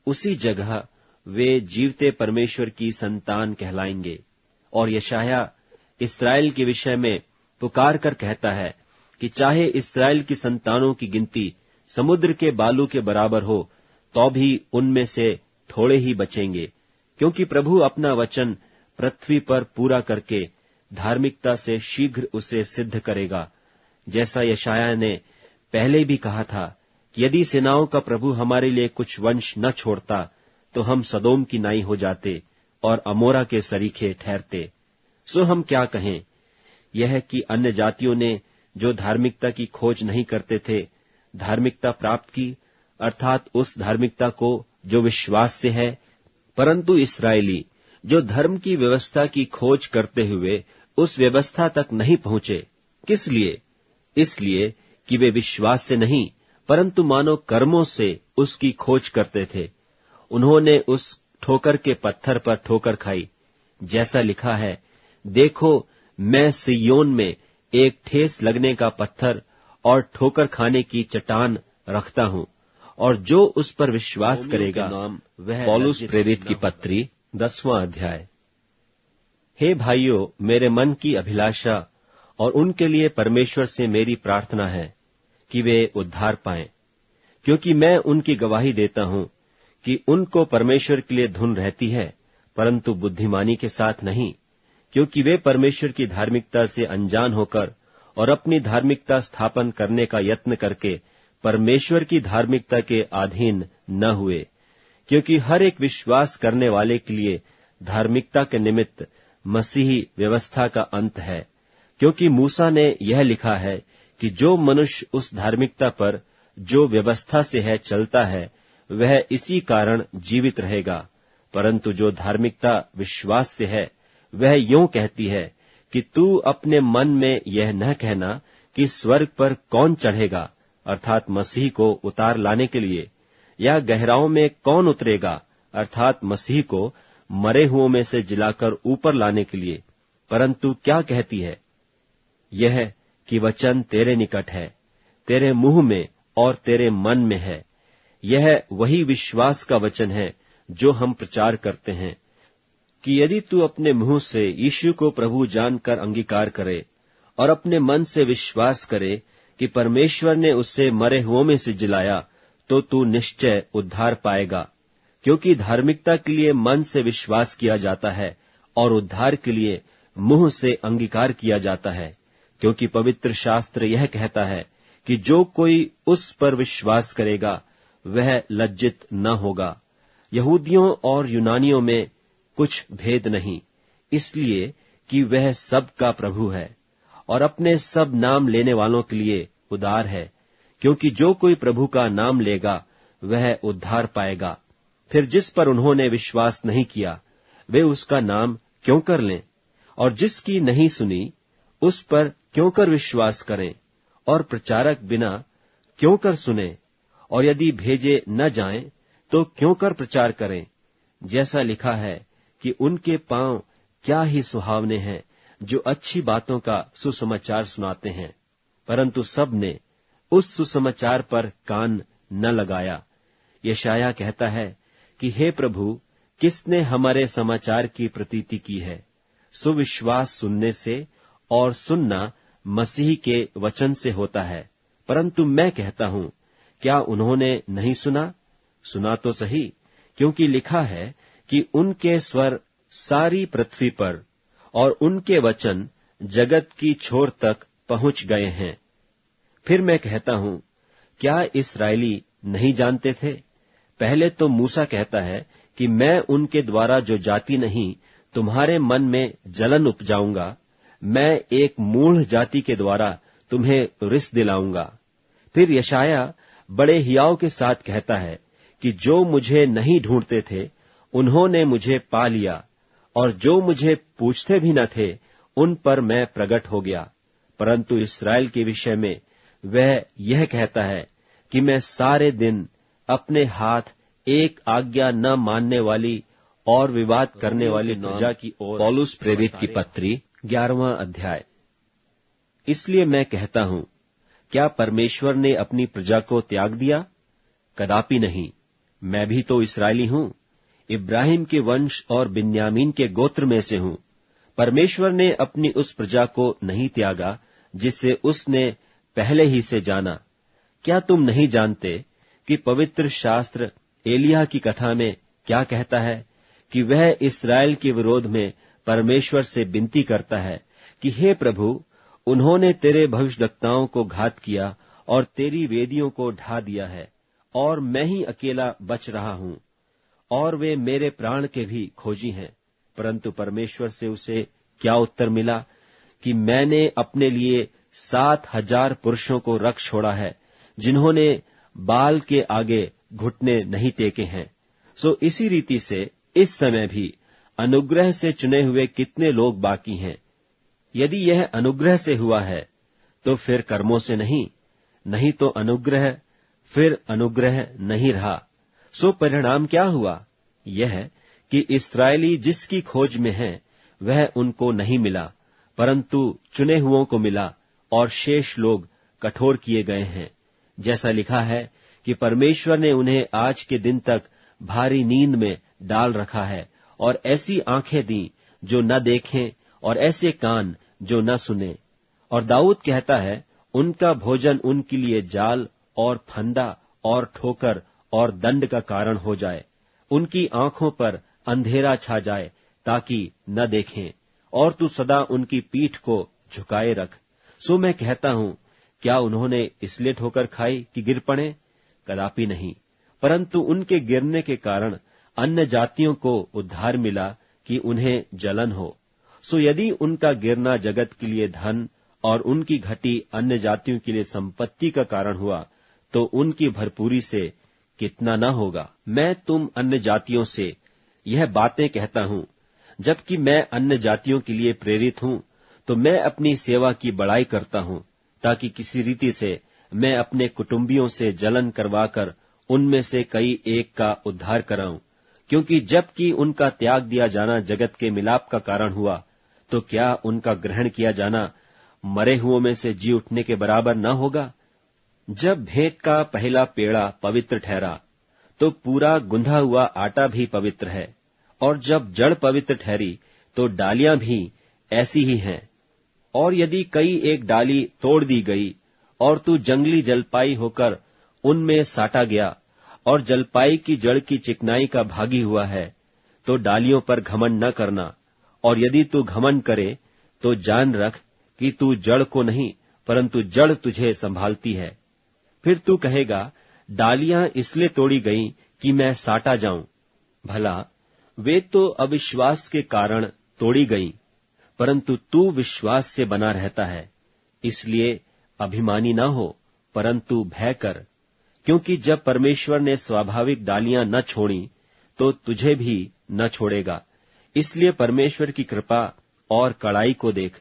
Speaker 1: उसी जगह वे जीवते परमेश्वर की संतान कहलाएंगे। और यशायाह इस्राएल के विषय में पुकार कर कहता है कि चाहे इस्राएल की संतानों की गिनती समुद्र के बालू के बराबर हो, तो भी उनमें से थोड़े ही बचेंगे, क्योंकि प्रभु अपना वचन पृथ्वी पर पूरा करके धार्मिकता से शीघ्र उसे सिद्ध करेगा। जैसा यशायाह ने पहले भी कहा था कि यदि सेनाओं का प्रभु हमारे लिए कुछ वंश न छोड़ता, तो हम सदोम की नाई हो जाते और अमोरा के सरीखे ठहरते। सो हम क्या कहें? यह कि अन्य जातियों ने जो धार्मिकता की खोज नहीं करते थे, धार्मिकता प्राप्त की, अर्थात उस धार्मिकता को जो विश्वास से है, परंतु इस्राएली जो धर्म की व्यवस्था की खोज करते हुए उस व्यवस्था तक नहीं पहुंचे। किस लिए? इसलिए कि वे विश्वास से नहीं, परंतु मानो कर्मों से उसकी खोज करते थे। उन्होंने उस ठोकर के पत्थर पर ठोकर खाई, जैसा लिखा है, देखो मैं सिय्योन में एक ठेस लगने का पत्थर और ठोकर खाने की चट्टान रखता हूं, और जो उस पर विश्वास करेगा वह। पौलुस प्रेरित की पत्री 10वां अध्याय। हे भाइयों, मेरे मन की अभिलाषा और उनके लिए परमेश्वर से मेरी प्रार्थना है कि वे उद्धार पाएं, क्योंकि मैं उनकी गवाही देता हूं कि उनको परमेश्वर के लिए धुन रहती है, परंतु बुद्धिमानी के साथ नहीं, क्योंकि वे परमेश्वर की धार्मिकता से अनजान होकर और अपनी धार्मिकता स्थापन करने का यत्न करके परमेश्वर की धार्मिकता के अधीन न हुए। क्योंकि हर एक विश्वास करने वाले के लिए धार्मिकता के निमित्त मसीही व्यवस्था का अंत है, क्योंकि मूसा ने यह लिखा है कि जो मनुष्य उस धार्मिकता पर जो व्यवस्था से है चलता है, वह इसी कारण जीवित रहेगा। परंतु जो धार्मिकता विश्वास से है, वह यूं कहती है कि तू अपने मन में यह न कहना कि स्वर्ग पर कौन चढ़ेगा, अर्थात मसीह को उतार लाने के लिए, या गहराओं में कौन उतरेगा, अर्थात मसीह को मरे हुओं में से जिलाकर ऊपर लाने के लिए, परंतु क्या कहती है? यह कि वचन तेरे निकट है, तेरे मुंह में और तेरे मन में है। यह वही विश्वास का वचन है जो हम प्रचार करते हैं कि यदि तू अपने मुंह से यीशु को प्रभु जानकर अंगीकार करे और अपने मन से विश्वास करे कि परमेश्वर ने उससे मरे हुओं में से जिलाया, तो तू निश्चय उद्धार पाएगा। क्योंकि धार्मिकता के लिए मन से विश्वास किया जाता है और उद्धार के लिए मुंह से अंगीकार किया जाता है। क्योंकि पवित्र शास्त्र यह कहता है कि जो कोई उस पर विश्वास करेगा वह लज्जित न होगा। यहूदियों और यूनानियों में कुछ भेद नहीं, इसलिए कि वह सब का प्रभु है और अपने सब नाम लेने वालों के लिए उदार है। क्योंकि जो कोई प्रभु का नाम लेगा वह उद्धार पाएगा। फिर जिस पर उन्होंने विश्वास नहीं किया, वे उसका नाम क्यों कर लें? और जिसकी नहीं सुनी, उस पर क्यों कर विश्वास करें? और प्रचारक बिना क्यों कर सुने? और यदि भेजे न जाएं, तो क्यों कर प्रचार करें? जैसा लिखा है कि उनके पांव क्या ही सुहावने हैं, जो अच्छी बातों का सुसमाचार सुनाते हैं, परंतु सब ने उस सुसमाचार पर कान न लगाया। यशायाह कहता है कि हे प्रभु, किसने हमारे समाचार की प्रतीति की है? सुविश्वास सुनने से और सुनना मसीह के वचन से होता है। परंतु मैं कहता हूं, क्या उन्होंने नहीं सुना? सुना तो सही, क्योंकि लिखा है कि उनके स्वर सारी पृथ्वी पर और उनके वचन जगत की छोर तक पहुंच गए हैं। फिर मैं कहता हूं, क्या इस्राएली नहीं जानते थे? पहले तो मूसा कहता है कि मैं उनके द्वारा जो जाति नहीं तुम्हारे मन में जलन उपजाऊंगा, मैं एक मूढ़ जाति के द्वारा तुम्हें रिस दिलाऊंगा। फिर यशायाह बड़े हियाव के साथ कहता है कि जो मुझे नहीं ढूंढते थे उन्होंने मुझे पा लिया, और जो मुझे पूछते भी न थे उन पर मैं प्रकट हो गया। परंतु इस्राएल के विषय में वह यह कहता है कि मैं सारे दिन अपने हाथ एक आज्ञा न मानने वाली और विवाद करने वाली प्रजा की ओर। पौलुस प्रेरित की पत्री 11वां अध्याय। इसलिए मैं कहता हूं, क्या परमेश्वर ने अपनी प्रजा को त्याग दिया? कदापि नहीं। मैं भी तो इस्राएली हूं, इब्राहिम के वंश और बिन्यामीन के गोत्र में से हूं। परमेश्वर ने अपनी उस प्रजा को नहीं त्यागा जिसे उसने पहले ही से जाना। क्या तुम नहीं जानते कि पवित्र शास्त्र एलिय्याह की कथा में क्या कहता है कि वह इस्राएल के विरोध में परमेश्वर से विनती करता है कि हे प्रभु, उन्होंने तेरे भविष्यद्वक्ताओं को घात किया और तेरी वेदियों को ढा दिया है, और मैं ही अकेला बच रहा हूं, और वे मेरे प्राण के भी खोजी हैं। परंतु परमेश्वर से उसे क्या उत्तर मिला कि मैंने अपने लिए 7,000 पुरुषों को रख छोड़ा है, जिन्होंने बाल के आगे घुटने नहीं टेके हैं। सो इसी रीति से इस समय भी अनुग्रह से चुने हुए कितने लोग बाकी हैं। यदि यह अनुग्रह से हुआ है तो फिर कर्मों से नहीं, नहीं तो अनुग्रह फिर अनुग्रह नहीं रहा। सो परिणाम क्या हुआ? यह कि इस्राएली जिसकी खोज में हैं वह उनको नहीं मिला, परंतु चुने हुओं को मिला, और शेष लोग कठोर किए गए हैं। जैसा लिखा है कि परमेश्वर ने उन्हें आज के दिन तक भारी नींद में डाल रखा है, और ऐसी आंखें दी जो न देखें और ऐसे कान जो न सुने। और दाऊद कहता है, उनका भोजन उनके लिए जाल और फंदा और ठोकर और दंड का कारण हो जाए। उनकी आंखों पर अंधेरा छा जाए ताकि न देखें, और तू सदा उनकी पीठ को झुकाए रख। सो मैं कहता हूं, क्या उन्होंने इसलिए ठोकर खाई कि गिर पड़े? कदापि नहीं, परंतु उनके गिरने के कारण अन्य जातियों को उद्धार मिला कि उन्हें जलन हो। सो यदि उनका गिरना जगत के लिए धन और उनकी घटी अन्य जातियों के लिए संपत्ति का कारण हुआ, तो उनकी भरपूरी से कितना न होगा। मैं तुम अन्य जातियों से यह बातें कहता हूं, जबकि मैं अन्य जातियों के लिए प्रेरित हूं, तो मैं अपनी सेवा की बड़ाई करता हूं, ताकि किसी रीति से मैं अपने कुटुंबियों से जलन करवाकर उनमें से कई एक का उद्धार कराऊं। क्योंकि जबकि उनका त्याग दिया जाना जगत के मिलाप का कारण हुआ, तो क्या उनका ग्रहण किया जाना मरे हुओं में से जी उठने के बराबर न होगा? जब भेंट का पहला पेड़ा पवित्र ठहरा, तो पूरा गुंधा हुआ आटा भी पवित्र है, और जब जड़ पवित्र ठहरी, तो डालियां भी ऐसी ही हैं। और यदि कई एक डाली तोड़ दी गई, और तू जंगली जलपाई होकर उनमें साटा गया, और जलपाई की जड़ की चिकनाई का भागी हुआ है, तो डालियों पर घमंड न करना। और यदि तू घमंड करे, तो जान रख कि तू जड़ को नहीं, परंतु जड़ तुझे संभालती है। फिर तू कहेगा, डालियां इसलिए तोड़ी गईं कि मैं साटा जाऊं। भला वे तो अविश्वास के कारण तोड़ी गईं, परंतु तू विश्वास से बना रहता है। इसलिए अभिमानी न हो, परंतु भय कर, क्योंकि जब परमेश्वर ने स्वाभाविक डालियां न छोड़ी, तो तुझे भी न छोड़ेगा। इसलिए परमेश्वर की कृपा और कड़ाई को देख।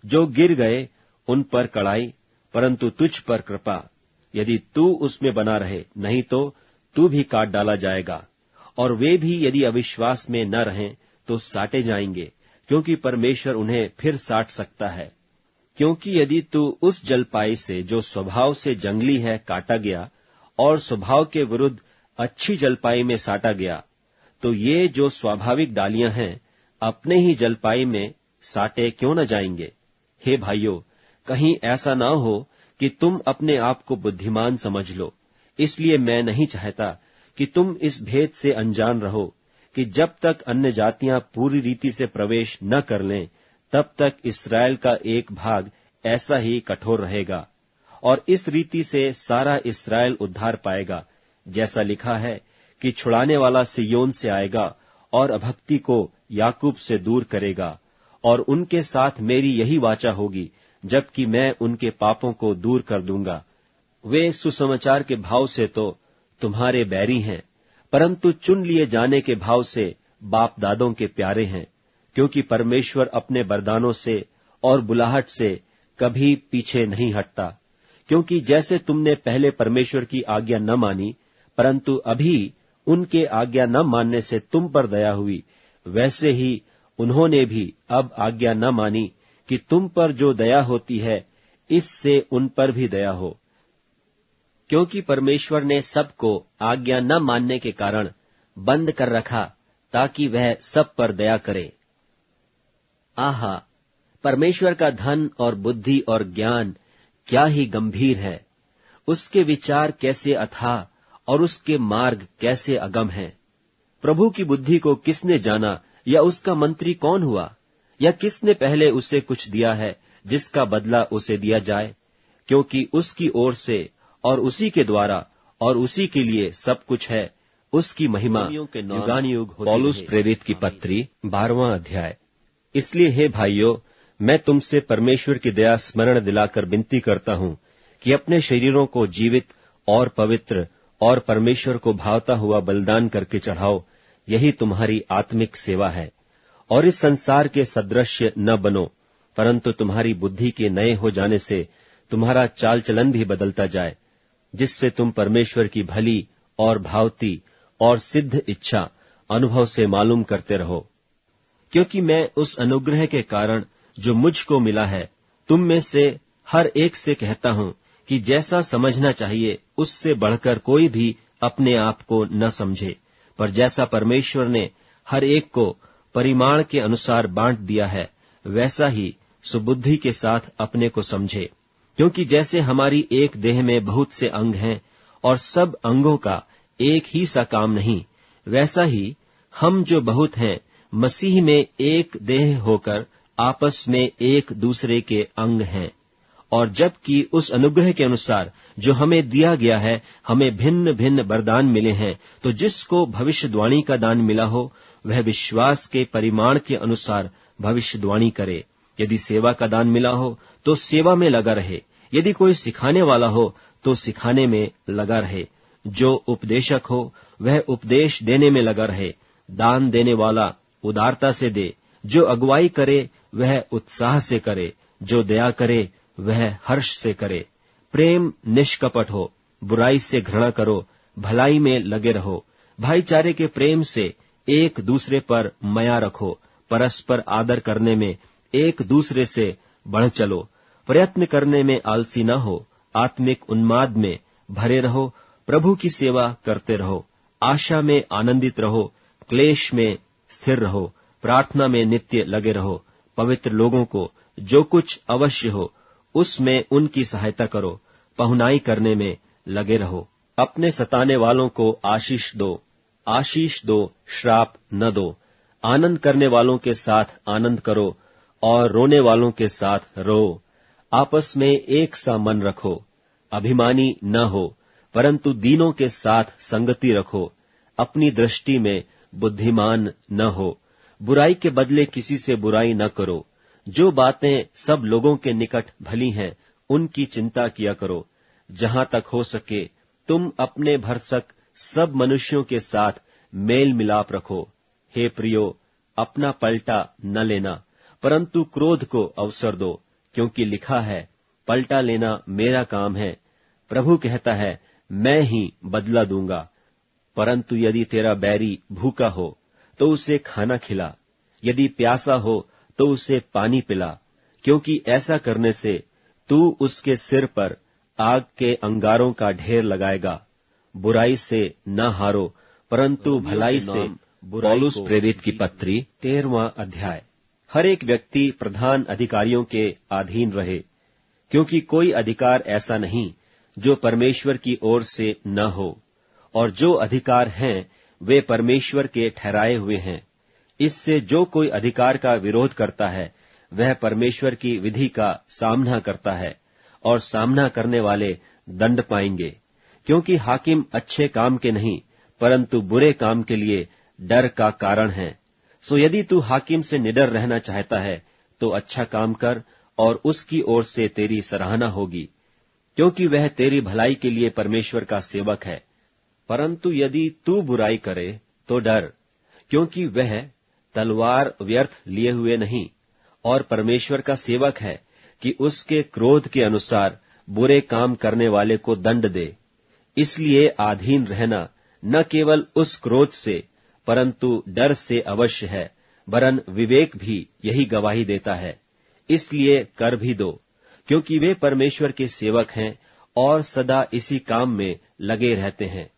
Speaker 1: जो गिर गए उन पर कड़ाई, परंतु तुझ पर कृपा, यदि तू उसमें बना रहे, नहीं तो तू भी काट डाला जाएगा। और वे भी यदि अविश्वास में न रहें, तो साटे जाएंगे, क्योंकि परमेश्वर उन्हें फिर साट सकता है। क्योंकि यदि तू उस जलपाई से जो स्वभाव से जंगली है काटा गया और स्वभाव के विरुद्ध अच्छी जलपाई में साटा गया, तो ये जो स्वाभाविक डालियां हैं अपने ही जलपाई में साटे क्यों न जाएंगे। हे भाइयों, कहीं ऐसा ना हो कि तुम अपने आप को बुद्धिमान समझ लो। इसलिए मैं नहीं चाहता कि तुम इस भेद से अनजान रहो कि जब तक अन्य जातियां पूरी रीति से प्रवेश न कर लें, तब तक इस्राएल का एक भाग ऐसा ही कठोर रहेगा, और इस रीति से सारा इस्राएल उद्धार पाएगा। जैसा लिखा है कि छुड़ाने वाला सिय्योन से आएगा और अभक्ति को याकूब से दूर करेगा, और उनके साथ मेरी यही वाचा होगी, जबकि मैं उनके पापों को दूर कर दूंगा। वे सुसमाचार के भाव से तो तुम्हारे बैरी हैं, परंतु चुन लिए जाने के भाव से बाप दादों के प्यारे हैं, क्योंकि परमेश्वर अपने वरदानों से और बुलाहट से कभी पीछे नहीं हटता। क्योंकि जैसे तुमने पहले परमेश्वर की आज्ञा न मानी, परंतु अभी उनके आज्ञा न मानने से तुम पर दया हुई, वैसे ही उन्होंने भी अब आज्ञा न मानी कि तुम पर जो दया होती है, इससे उन पर भी दया हो। क्योंकि परमेश्वर ने सबको आज्ञा न मानने के कारण बंद कर रखा, ताकि वह सब पर दया करे। आहा, परमेश्वर का धन और बुद्धि और ज्ञान क्या ही गंभीर है। उसके विचार कैसे अथाह और उसके मार्ग कैसे अगम है। प्रभु की बुद्धि को किसने जाना, या उसका मंत्री कौन हुआ, या किसने पहले उसे कुछ दिया है जिसका बदला उसे दिया जाए। क्योंकि उसकी ओर से और उसी के द्वारा और उसी के लिए सब कुछ है, उसकी महिमा युगानुयुग होती रहे। पौलुस प्रेरित की पत्री 12वां अध्याय। इसलिए हे भाइयों, मैं तुमसे परमेश्वर की दया स्मरण दिलाकर विनती करता हूं कि अपने शरीरों को जीवित और पवित्र और परमेश्वर को भावता हुआ बलिदान करके चढ़ाओ, यही तुम्हारी आत्मिक सेवा है। और इस संसार के सदृश्य न बनो, परंतु तुम्हारी बुद्धि के नए हो जाने से तुम्हारा चाल चलन भी बदलता जाए, जिससे तुम परमेश्वर की भली और भावती और सिद्ध इच्छा अनुभव से मालूम करते रहो। क्योंकि मैं उस अनुग्रह के कारण जो मुझको मिला है, तुम में से हर एक से कहता हूं कि जैसा समझना चाहिए उससे बढ़कर कोई भी अपने आप को न समझे, पर जैसा परमेश्वर ने हर एक को परिमाण के अनुसार बांट दिया है, वैसा ही सुबुद्धि के साथ अपने को समझे। क्योंकि जैसे हमारी एक देह में बहुत से अंग हैं और सब अंगों का एक ही सा काम नहीं, वैसा ही हम जो बहुत हैं मसीह में एक देह होकर आपस में एक दूसरे के अंग हैं। और जबकि उस अनुग्रह के अनुसार जो हमें दिया गया है, हमें भिन्न भिन्न वरदान मिले हैं, तो जिसको भविष्यवाणी का दान मिला हो, वह विश्वास के परिमाण के अनुसार भविष्यवाणी करे। यदि सेवा का दान मिला हो तो सेवा में लगा रहे, यदि कोई सिखाने वाला हो तो सिखाने में लगा रहे, जो उपदेशक हो वह उपदेश देने में लगा रहे। दान देने वाला उदारता से दे, जो अगुवाई करे वह उत्साह से करे, जो दया करे वह हर्ष से करे। प्रेम निष्कपट हो, बुराई से घृणा करो, भलाई में लगे रहो। भाईचारे के प्रेम से एक दूसरे पर मया रखो, परस्पर आदर करने में एक दूसरे से बढ़ चलो। प्रयत्न करने में आलसी न हो, आत्मिक उन्माद में भरे रहो, प्रभु की सेवा करते रहो। आशा में आनंदित रहो, क्लेश में स्थिर रहो, प्रार्थना में नित्य लगे रहो। पवित्र लोगों को जो कुछ अवश्य हो उसमें उनकी सहायता करो, पहुनाई करने में लगे रहो। अपने सताने वालों को आशीष दो, श्राप न दो। आनंद करने वालों के साथ आनंद करो और रोने वालों के साथ रो। आपस में एक सा मन रखो, अभिमानी न हो, परंतु दीनों के साथ संगति रखो। अपनी दृष्टि में बुद्धिमान न हो, बुराई के बदले किसी से बुराई न करो। जो बातें सब लोगों के निकट भली हैं, उनकी चिंता किया करो। जहां तक हो सके तुम अपने भरसक सब मनुष्यों के साथ मेल मिलाप रखो। हे प्रियो, अपना पलटा न लेना, परंतु क्रोध को अवसर दो, क्योंकि लिखा है, पलटा लेना मेरा काम है, प्रभु कहता है, मैं ही बदला दूंगा। परंतु यदि तेरा बैरी भूखा हो तो उसे खाना खिला, यदि प्यासा हो तो उसे पानी पिला, क्योंकि ऐसा करने से तू उसके सिर पर आग के अंगारों का ढेर लगाएगा। बुराई से न हारो, परंतु भलाई से। पौलुस प्रेरित की पत्री 13वां अध्याय। हर एक व्यक्ति प्रधान अधिकारियों के अधीन रहे, क्योंकि कोई अधिकार ऐसा नहीं जो परमेश्वर की ओर से न हो, और जो अधिकार हैं वे परमेश्वर के ठहराए हुए हैं। इससे जो कोई अधिकार का विरोध करता है वह परमेश्वर की विधि का सामना करता है, और सामना करने वाले दंड पाएंगे, क्योंकि हाकिम अच्छे काम के नहीं परंतु बुरे काम के लिए डर का कारण है। सो यदि तू हाकिम से निडर रहना चाहता है तो अच्छा काम कर, और उसकी ओर से तेरी सराहना होगी, क्योंकि वह तेरी भलाई के लिए परमेश्वर का सेवक है। परंतु यदि तू बुराई करे तो डर, क्योंकि वह तलवार व्यर्थ लिए हुए नहीं, और परमेश्वर का सेवक है कि उसके क्रोध के अनुसार बुरे काम करने वाले को दंड दे। इसलिए आधीन रहना न केवल उस क्रोध से परंतु डर से अवश्य है, वरन विवेक भी यही गवाही देता है। इसलिए कर भी दो, क्योंकि वे परमेश्वर के सेवक हैं और सदा इसी काम में लगे रहते हैं।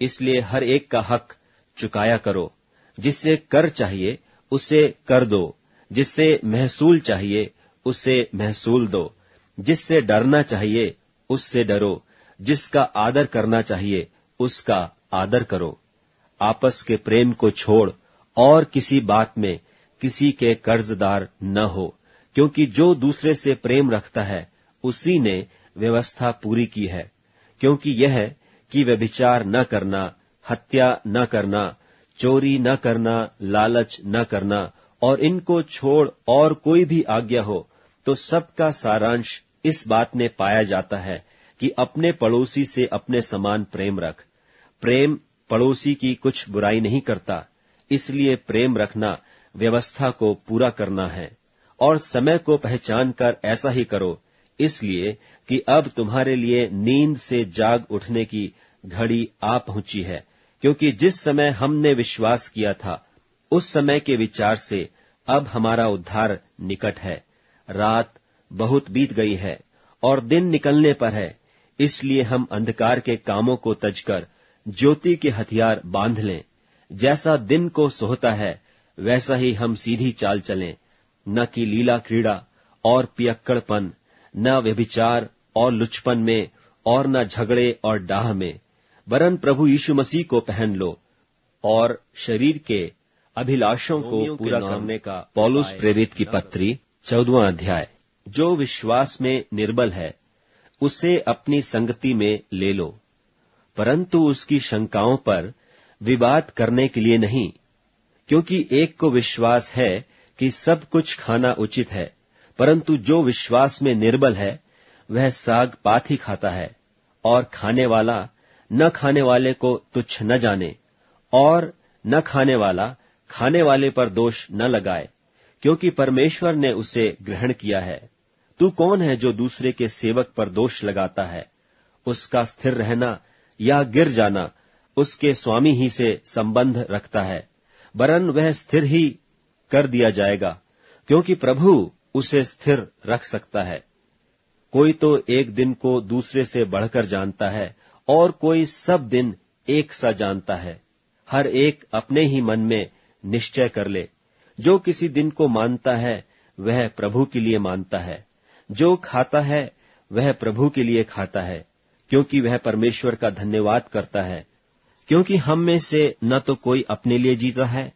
Speaker 1: इसलिए हर एक का हक चुकाया करो। जिससे कर चाहिए उसे कर दो, जिससे महसूल चाहिए उसे महसूल दो, जिससे डरना चाहिए उससे डरो, जिसका आदर करना चाहिए उसका आदर करो। आपस के प्रेम को छोड़ और किसी बात में किसी के कर्जदार न हो, क्योंकि जो दूसरे से प्रेम रखता है उसी ने व्यवस्था पूरी की है। क्योंकि यह कि व्यभिचार न करना, हत्या न करना, चोरी न करना, लालच न करना, और इनको छोड़ और कोई भी आज्ञा हो, तो सबका सारांश इस बात में पाया जाता है कि अपने पड़ोसी से अपने समान प्रेम रख। प्रेम पड़ोसी की कुछ बुराई नहीं करता, इसलिए प्रेम रखना व्यवस्था को पूरा करना है। और समय को पहचान कर ऐसा ही करो, इसलिए कि अब तुम्हारे लिए नींद से जाग उठने की घड़ी आ पहुंची है। क्योंकि जिस समय हमने विश्वास किया था उस समय के विचार से अब हमारा उद्धार निकट है। रात बहुत बीत गई है और दिन निकलने पर है, इसलिए हम अंधकार के कामों को तजकर ज्योति के हथियार बांध लें। जैसा दिन को सोहता है वैसा ही हम सीधी चाल चलें, न कि लीला क्रीड़ा और पियक्कड़पन, न व्यभिचार और लुचपन में, और न झगड़े और डाह में, वरन प्रभु यीशु मसीह को पहन लो और शरीर के अभिलाषों को पूरा करने का। पौलुस प्रेरित की पत्री 14वां अध्याय। जो विश्वास में निर्बल है उसे अपनी संगति में ले लो, परंतु उसकी शंकाओं पर विवाद करने के लिए नहीं, क्योंकि एक को विश्वास है कि सब कुछ खाना उचित है, परंतु जो विश्वास में निर्बल है वह साग पात ही खाता है, और खाने वाला न खाने वाले को तुच्छ न जाने, और न खाने वाला खाने वाले पर दोष न लगाए, क्योंकि परमेश्वर ने उसे ग्रहण किया है। तू कौन है जो दूसरे के सेवक पर दोष लगाता है? उसका स्थिर रहना या गिर जाना उसके स्वामी ही से संबंध रखता है, वरन वह स्थिर ही कर दिया जाएगा, क्योंकि प्रभु उसे स्थिर रख सकता है। कोई तो एक दिन को दूसरे से बढ़कर जानता है और कोई सब दिन एक सा जानता है। हर एक अपने ही मन में निश्चय कर ले। जो किसी दिन को मानता है वह प्रभु के लिए मानता है, जो खाता है वह प्रभु के लिए खाता है, क्योंकि वह परमेश्वर का धन्यवाद करता है। क्योंकि हम में से न तो कोई अपने लिए जीता है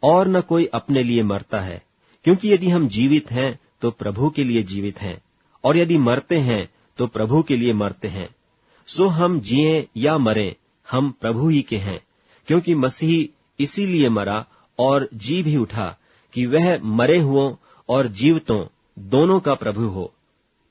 Speaker 1: और न कोई अपने लिए मरता है, क्योंकि यदि हम जीवित हैं तो प्रभु के लिए जीवित हैं, और यदि मरते हैं तो प्रभु के लिए मरते हैं। सो हम जिएं या मरें हम प्रभु ही के हैं, क्योंकि मसीह इसीलिए मरा और जी भी उठा कि वह मरे हुओं और जीवितों दोनों का प्रभु हो।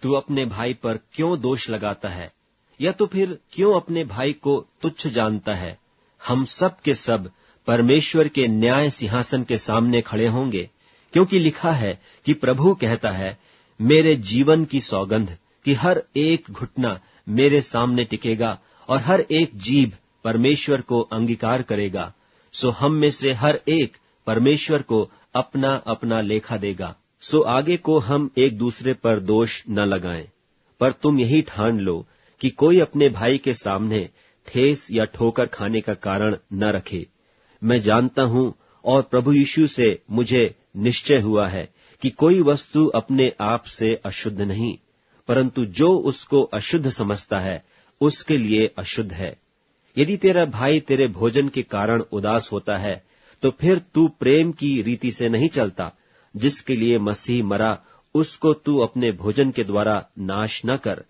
Speaker 1: तू अपने भाई पर क्यों दोष लगाता है, या तो फिर क्यों अपने भाई को तुच्छ जानता है? हम सब के सब परमेश्वर के न्याय सिंहासन के सामने खड़े होंगे, क्योंकि लिखा है कि प्रभु कहता है, मेरे जीवन की सौगंध कि हर एक घुटना मेरे सामने टिकेगा और हर एक जीभ परमेश्वर को अंगीकार करेगा। सो हम में से हर एक परमेश्वर को अपना अपना लेखा देगा। सो आगे को हम एक दूसरे पर दोष न लगाएं, पर तुम यही ठान लो कि कोई अपने भाई के सामने ठेस या ठोकर खाने का कारण न रखे। मैं जानता हूं और प्रभु यीशु से मुझे निश्चय हुआ है कि कोई वस्तु अपने आप से अशुद्ध नहीं, परंतु जो उसको अशुद्ध समझता है उसके लिए अशुद्ध है। यदि तेरा भाई तेरे भोजन के कारण उदास होता है, तो फिर तू प्रेम की रीति से नहीं चलता। जिसके लिए मसीह मरा, उसको तू अपने भोजन के द्वारा नाश न कर।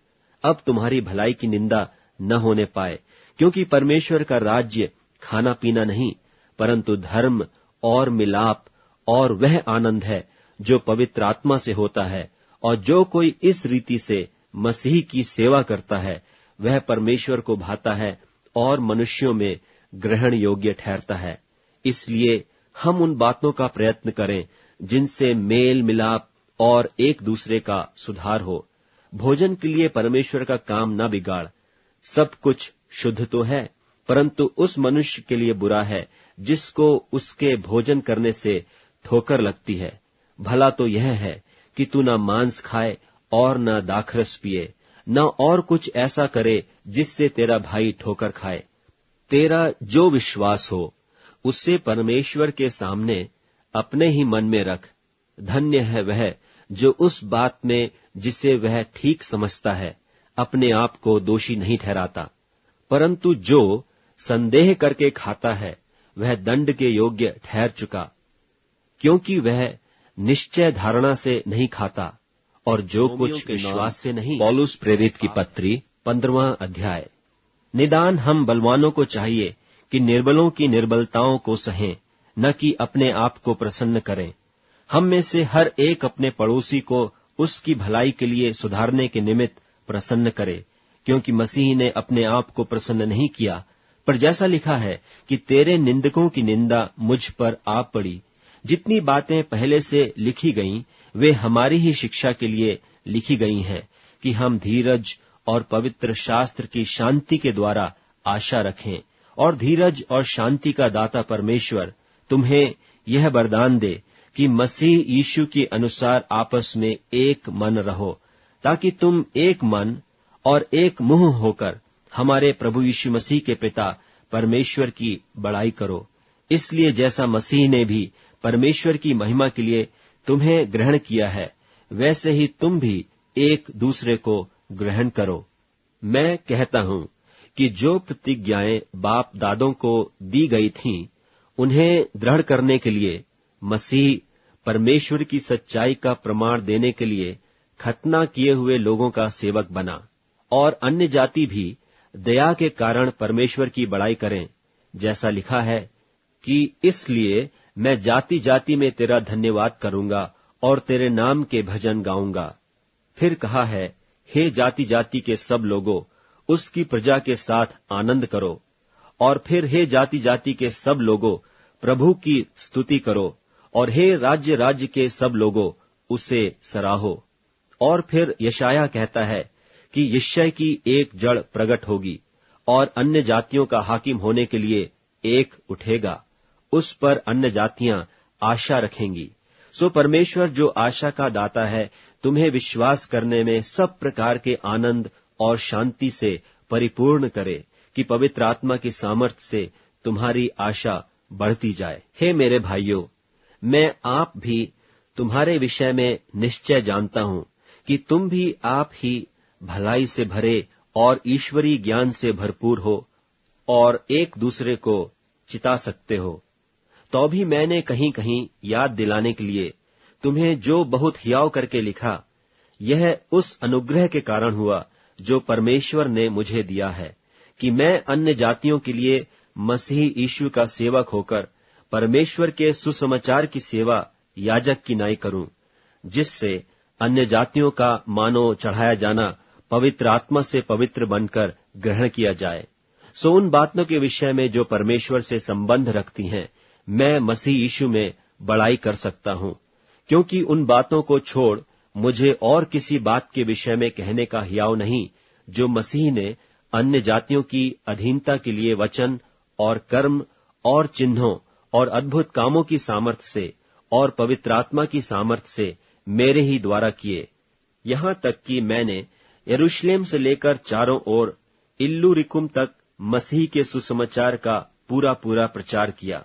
Speaker 1: अब तुम्हारी भलाई की निंदा न होने पाए, क्योंकि परमेश्वर का राज्य खाना पीना नहीं, परंतु धर्म और मिलाप और वह आनंद है जो पवित्र आत्मा से होता है। और जो कोई इस रीति से मसीह की सेवा करता है, वह परमेश्वर को भाता है और मनुष्यों में ग्रहण योग्य ठहरता है। इसलिए हम उन बातों का प्रयत्न करें जिनसे मेल मिलाप और एक दूसरे का सुधार हो। भोजन के लिए परमेश्वर का काम न बिगाड़। सब कुछ शुद्ध तो है, परंतु उस मनुष्य के लिए बुरा है जिसको उसके भोजन करने से ठोकर लगती है। भला तो यह है कि तू न मांस खाए और न दाखरस पिए, न और कुछ ऐसा करे जिससे तेरा भाई ठोकर खाए। तेरा जो विश्वास हो उससे परमेश्वर के सामने अपने ही मन में रख। धन्य है वह जो उस बात में जिसे वह ठीक समझता है अपने आप को दोषी नहीं ठहराता, परंतु जो संदेह करके खाता है वह दंड के योग्य ठहर चुका, क्योंकि वह निश्चय धारणा से नहीं खाता और जो कुछ विश्वास से नहीं। पौलुस प्रेरित की पत्री 15वां अध्याय। निदान हम बलवानों को चाहिए कि निर्बलों की निर्बलताओं को सहें, न कि अपने आप को प्रसन्न करें। हम में से हर एक अपने पड़ोसी को उसकी भलाई के लिए सुधारने के निमित्त प्रसन्न करे, क्योंकि मसीह ने अपने आप को प्रसन्न नहीं किया, पर जैसा लिखा है कि तेरे निंदकों की निंदा मुझ पर आ पड़ी। जितनी बातें पहले से लिखी गईं, वे हमारी ही शिक्षा के लिए लिखी गई हैं, कि हम धीरज और पवित्र शास्त्र की शांति के द्वारा आशा रखें। और धीरज और शांति का दाता परमेश्वर तुम्हें यह वरदान दे कि मसीह यीशु के अनुसार आपस में एक मन रहो, ताकि तुम एक मन और एक मुंह होकर हमारे प्रभु यीशु मसीह के पिता परमेश्वर की बड़ाई करो। इसलिए जैसा मसीह ने भी परमेश्वर की महिमा के लिए तुम्हें ग्रहण किया है, वैसे ही तुम भी एक दूसरे को ग्रहण करो। मैं कहता हूं कि जो प्रतिज्ञाएं बाप दादों को दी गई थीं, उन्हें दृढ़ करने के लिए मसीह परमेश्वर की सच्चाई का प्रमाण देने के लिए खतना किए हुए लोगों का सेवक बना। और अन्य जाति भी दया के कारण परमेश्वर की बड़ाई करें, जैसा लिखा है कि इसलिए मैं जाति जाति में तेरा धन्यवाद करूंगा और तेरे नाम के भजन गाऊंगा। फिर कहा है, हे जाति जाति के सब लोगों, उसकी प्रजा के साथ आनंद करो। और फिर हे जाति जाति के सब लोगों, प्रभु की स्तुति करो। और हे राज्य राज्य के सब लोगों, उसे सराहो। और फिर यशायाह कहता है कि यिशै की एक जड़ प्रकट होगी और अन्य जातियों का हाकिम होने के लिए एक उठेगा। उस पर अन्य जातियां आशा रखेंगी। सो परमेश्वर जो आशा का दाता है, तुम्हें विश्वास करने में सब प्रकार के आनंद और शांति से परिपूर्ण करे, कि पवित्र आत्मा की सामर्थ्य से तुम्हारी आशा बढ़ती जाए। हे मेरे भाइयों, मैं आप भी तुम्हारे विषय में निश्चय जानता हूं कि तुम भी आप ही भलाई से भरे और ईश्वरीय ज्ञान से भरपूर हो और एक दूसरे को चिता सकते हो। तो भी मैंने कहीं कहीं याद दिलाने के लिए तुम्हें जो बहुत हियाव करके लिखा, यह उस अनुग्रह के कारण हुआ जो परमेश्वर ने मुझे दिया है, कि मैं अन्य जातियों के लिए मसीह यीशु का सेवक होकर परमेश्वर के सुसमाचार की सेवा याजक की नाई करूं, जिससे अन्य जातियों का मानो चढ़ाया जाना पवित्र आत्मा से पवित्र बनकर ग्रहण किया जाए। सो उन बातों के विषय में जो परमेश्वर से संबंध रखती हैं, मैं मसीह यीशु में बड़ाई कर सकता हूं, क्योंकि उन बातों को छोड़ मुझे और किसी बात के विषय में कहने का हियाव नहीं, जो मसीह ने अन्य जातियों की अधीनता के लिए वचन और कर्म और चिन्हों और अद्भुत कामों की सामर्थ्य से और पवित्र आत्मा की सामर्थ्य से मेरे ही द्वारा किए, यहाँ तक कि मैंने यरूशलेम से लेकर चारों ओर इल्लुरिकुम तक मसीह के सुसमाचार का पूरा पूरा प्रचार किया।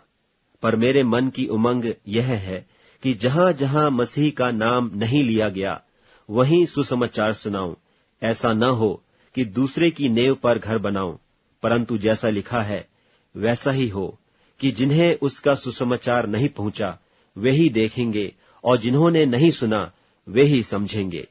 Speaker 1: पर मेरे मन की उमंग यह है कि जहां जहां मसीह का नाम नहीं लिया गया वहीं सुसमाचार सुनाऊं। ऐसा न हो कि दूसरे की नेव पर घर बनाऊं, परंतु जैसा लिखा है वैसा ही हो कि जिन्हें उसका सुसमाचार नहीं पहुंचा वे ही देखेंगे और जिन्होंने नहीं सुना वे ही समझेंगे।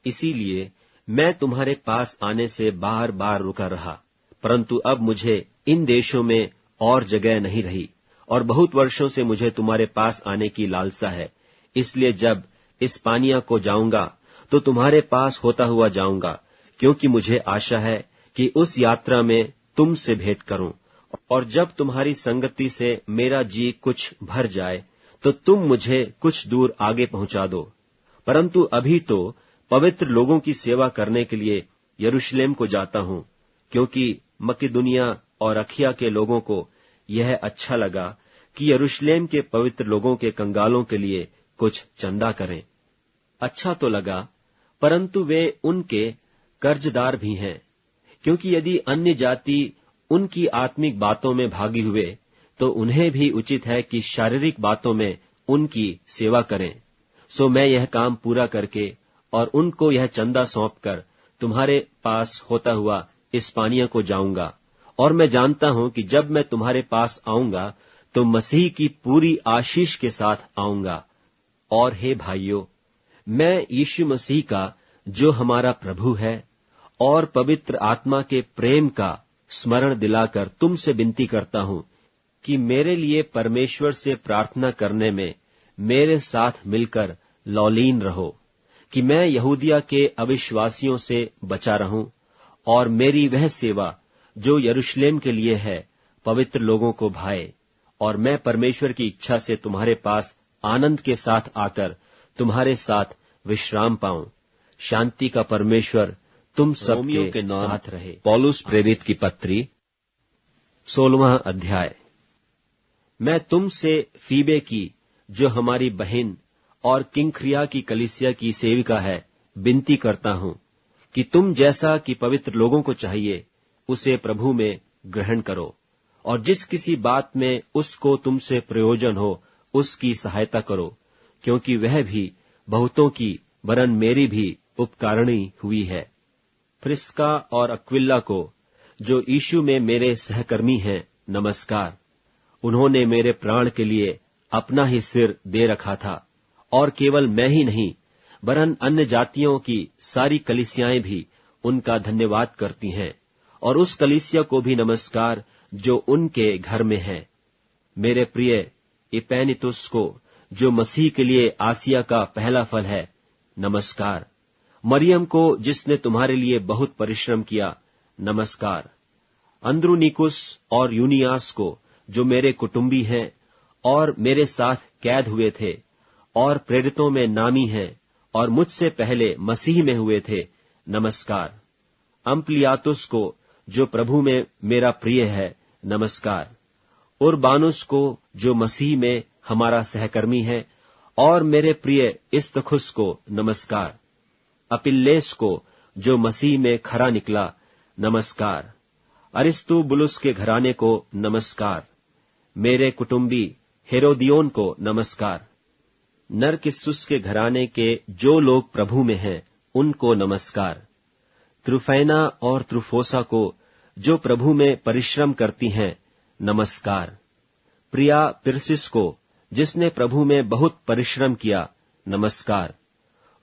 Speaker 1: इसीलिए मैं तुम्हारे पास आने से बार बार रुका रहा, परंतु अब मुझे इन देशों में और जगह नहीं रही और बहुत वर्षों से मुझे तुम्हारे पास आने की लालसा है। इसलिए जब इस्पानिया को जाऊंगा तो तुम्हारे पास होता हुआ जाऊंगा, क्योंकि मुझे आशा है कि उस यात्रा में तुमसे भेंट करूं, और जब तुम्हारी संगति से मेरा जी कुछ भर जाए तो तुम मुझे कुछ दूर आगे पहुंचा दो। परंतु अभी तो पवित्र लोगों की सेवा करने के लिए यरूशलेम को जाता हूं, क्योंकि मकिदुनिया और अखिया के लोगों को यह अच्छा लगा कि यरूशलेम के पवित्र लोगों के कंगालों के लिए कुछ चंदा करें। अच्छा तो लगा, परंतु वे उनके कर्जदार भी हैं, क्योंकि यदि अन्य जाति उनकी आत्मिक बातों में भागी हुए तो उन्हें भी उचित है कि शारीरिक बातों में उनकी सेवा करें। सो मैं यह काम पूरा करके और उनको यह चंदा सौंपकर तुम्हारे पास होता हुआ इस्पानिया को जाऊंगा, और मैं जानता हूं कि जब मैं तुम्हारे पास आऊंगा तो मसीह की पूरी आशीष के साथ आऊंगा। और हे भाइयों, मैं यीशु मसीह का जो हमारा प्रभु है और पवित्र आत्मा के प्रेम का स्मरण दिलाकर तुमसे विनती करता हूं कि मेरे लिए परमेश्वर से प्रार्थना करने में मेरे साथ मिलकर लौलीन रहो, कि मैं यहूदिया के अविश्वासियों से बचा रहूं और मेरी वह सेवा जो यरूशलेम के लिए है पवित्र लोगों को भाए, और मैं परमेश्वर की इच्छा से तुम्हारे पास आनंद के साथ आकर तुम्हारे साथ विश्राम पाऊं। शांति का परमेश्वर तुम सब के साथ रहे। पौलुस प्रेरित की पत्री 16वां अध्याय। मैं तुमसे फीबे की, जो हमारी बहन और किंख्रिया की कलीसिया की सेविका है, विनती करता हूं कि तुम जैसा कि पवित्र लोगों को चाहिए उसे प्रभु में ग्रहण करो, और जिस किसी बात में उसको तुमसे प्रयोजन हो उसकी सहायता करो, क्योंकि वह भी बहुतों की वरन मेरी भी उपकारिणी हुई है। प्रिस्का और अक्विला को, जो यीशु में मेरे सहकर्मी हैं, नमस्कार। उन्होंने मेरे प्राण के लिए अपना ही सिर दे रखा था, और केवल मैं ही नहीं वरन अन्य जातियों की सारी कलीसियाएं भी उनका धन्यवाद करती हैं, और उस कलीसिया को भी नमस्कार जो उनके घर में है। मेरे प्रिय इपैनितुस को, जो मसीह के लिए आसिया का पहला फल है, नमस्कार। मरियम को, जिसने तुम्हारे लिए बहुत परिश्रम किया, नमस्कार। अंद्रुनिकुस और यूनियास को, जो मेरे कुटुंबी हैं और मेरे साथ कैद हुए थे और प्रेरितों में नामी हैं और मुझसे पहले मसीह में हुए थे, नमस्कार। अम्प्लियातुस को, जो प्रभु में मेरा प्रिय है, नमस्कार। उर्बानुस को, जो मसीह में हमारा सहकर्मी है, और मेरे प्रिय इस्तखुस को नमस्कार। अपिल्लेस को, जो मसीह में खरा निकला, नमस्कार। अरिस्तुबुलुस के घराने को नमस्कार। मेरे कुटुंबी हेरोदियोन को नमस्कार। नरकिस्सुस के घराने के जो लोग प्रभु में हैं, उनको नमस्कार। त्रुफैना और त्रुफोसा को, जो प्रभु में परिश्रम करती हैं, नमस्कार। प्रिया पिरसिस को, जिसने प्रभु में बहुत परिश्रम किया, नमस्कार।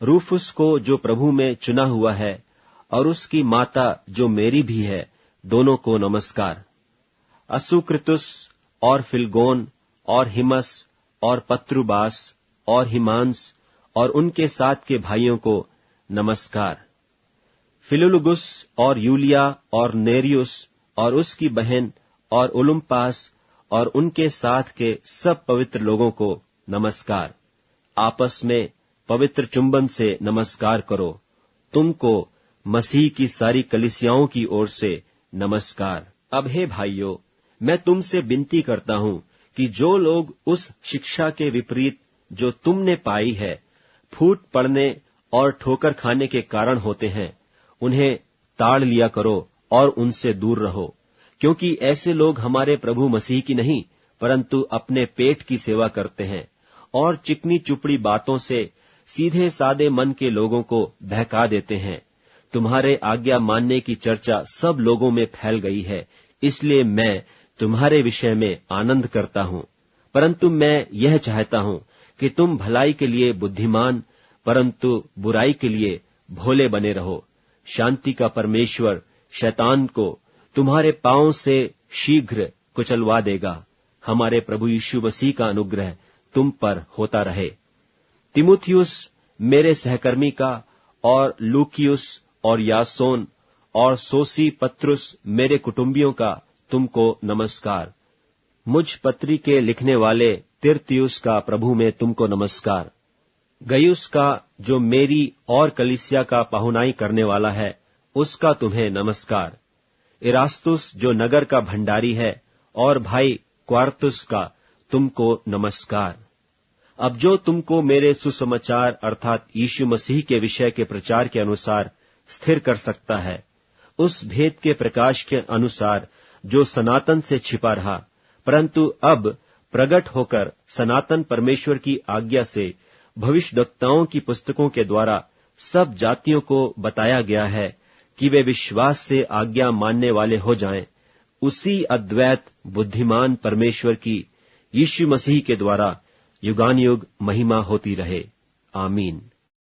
Speaker 1: रूफुस को, जो प्रभु में चुना हुआ है, और उसकी माता जो मेरी भी है, दोनों को नमस्कार। असुकृतुस और फिलगोन और हिमस और पत्रुबास और हिमांस और उनके साथ के भाइयों को नमस्कार। फिलुलुगुस और यूलिया और नेरियुस और उसकी बहन और उलुम्पास और उनके साथ के सब पवित्र लोगों को नमस्कार। आपस में पवित्र चुंबन से नमस्कार करो। तुमको मसीह की सारी कलीसियाओं की ओर से नमस्कार। अब हे भाइयों, मैं तुमसे विनती करता हूं कि जो लोग उस शिक्षा के विपरीत जो तुमने पाई है फूट पड़ने और ठोकर खाने के कारण होते हैं, उन्हें ताड़ लिया करो और उनसे दूर रहो, क्योंकि ऐसे लोग हमारे प्रभु मसीह की नहीं परंतु अपने पेट की सेवा करते हैं और चिकनी चुपड़ी बातों से सीधे सादे मन के लोगों को बहका देते हैं। तुम्हारे आज्ञा मानने की चर्चा सब लोगों में फैल गई है, इसलिए मैं तुम्हारे विषय में आनंद करता हूँ। परंतु मैं यह चाहता हूँ कि तुम भलाई के लिए बुद्धिमान परंतु बुराई के लिए भोले बने रहो। शांति का परमेश्वर शैतान को तुम्हारे पांव से शीघ्र कुचलवा देगा। हमारे प्रभु यीशु मसीह का अनुग्रह तुम पर होता रहे। तिमुथियुस मेरे सहकर्मी का और लूकियुस और यासोन और सोसी पत्रुस मेरे कुटुंबियों का तुमको नमस्कार। मुझ पत्री के लिखने वाले तिर्तियुस का प्रभु में तुमको नमस्कार। गयुस का जो मेरी और कलीसिया का पाहुनाई करने वाला है उसका तुम्हें नमस्कार। इरास्तुस जो नगर का भंडारी है और भाई क्वार्तुस का तुमको नमस्कार। अब जो तुमको मेरे सुसमाचार अर्थात यीशु मसीह के विषय के प्रचार के अनुसार स्थिर कर सकता है, उस भेद के प्रकाश के अनुसार जो सनातन से छिपा रहा परंतु अब प्रगट होकर सनातन परमेश्वर की आज्ञा से भविष्यद्वक्ताओं की पुस्तकों के द्वारा सब जातियों को बताया गया है कि वे विश्वास से आज्ञा मानने वाले हो जाएं, उसी अद्वैत बुद्धिमान परमेश्वर की यीशु मसीह के द्वारा युगानुयुग महिमा होती रहे। आमीन।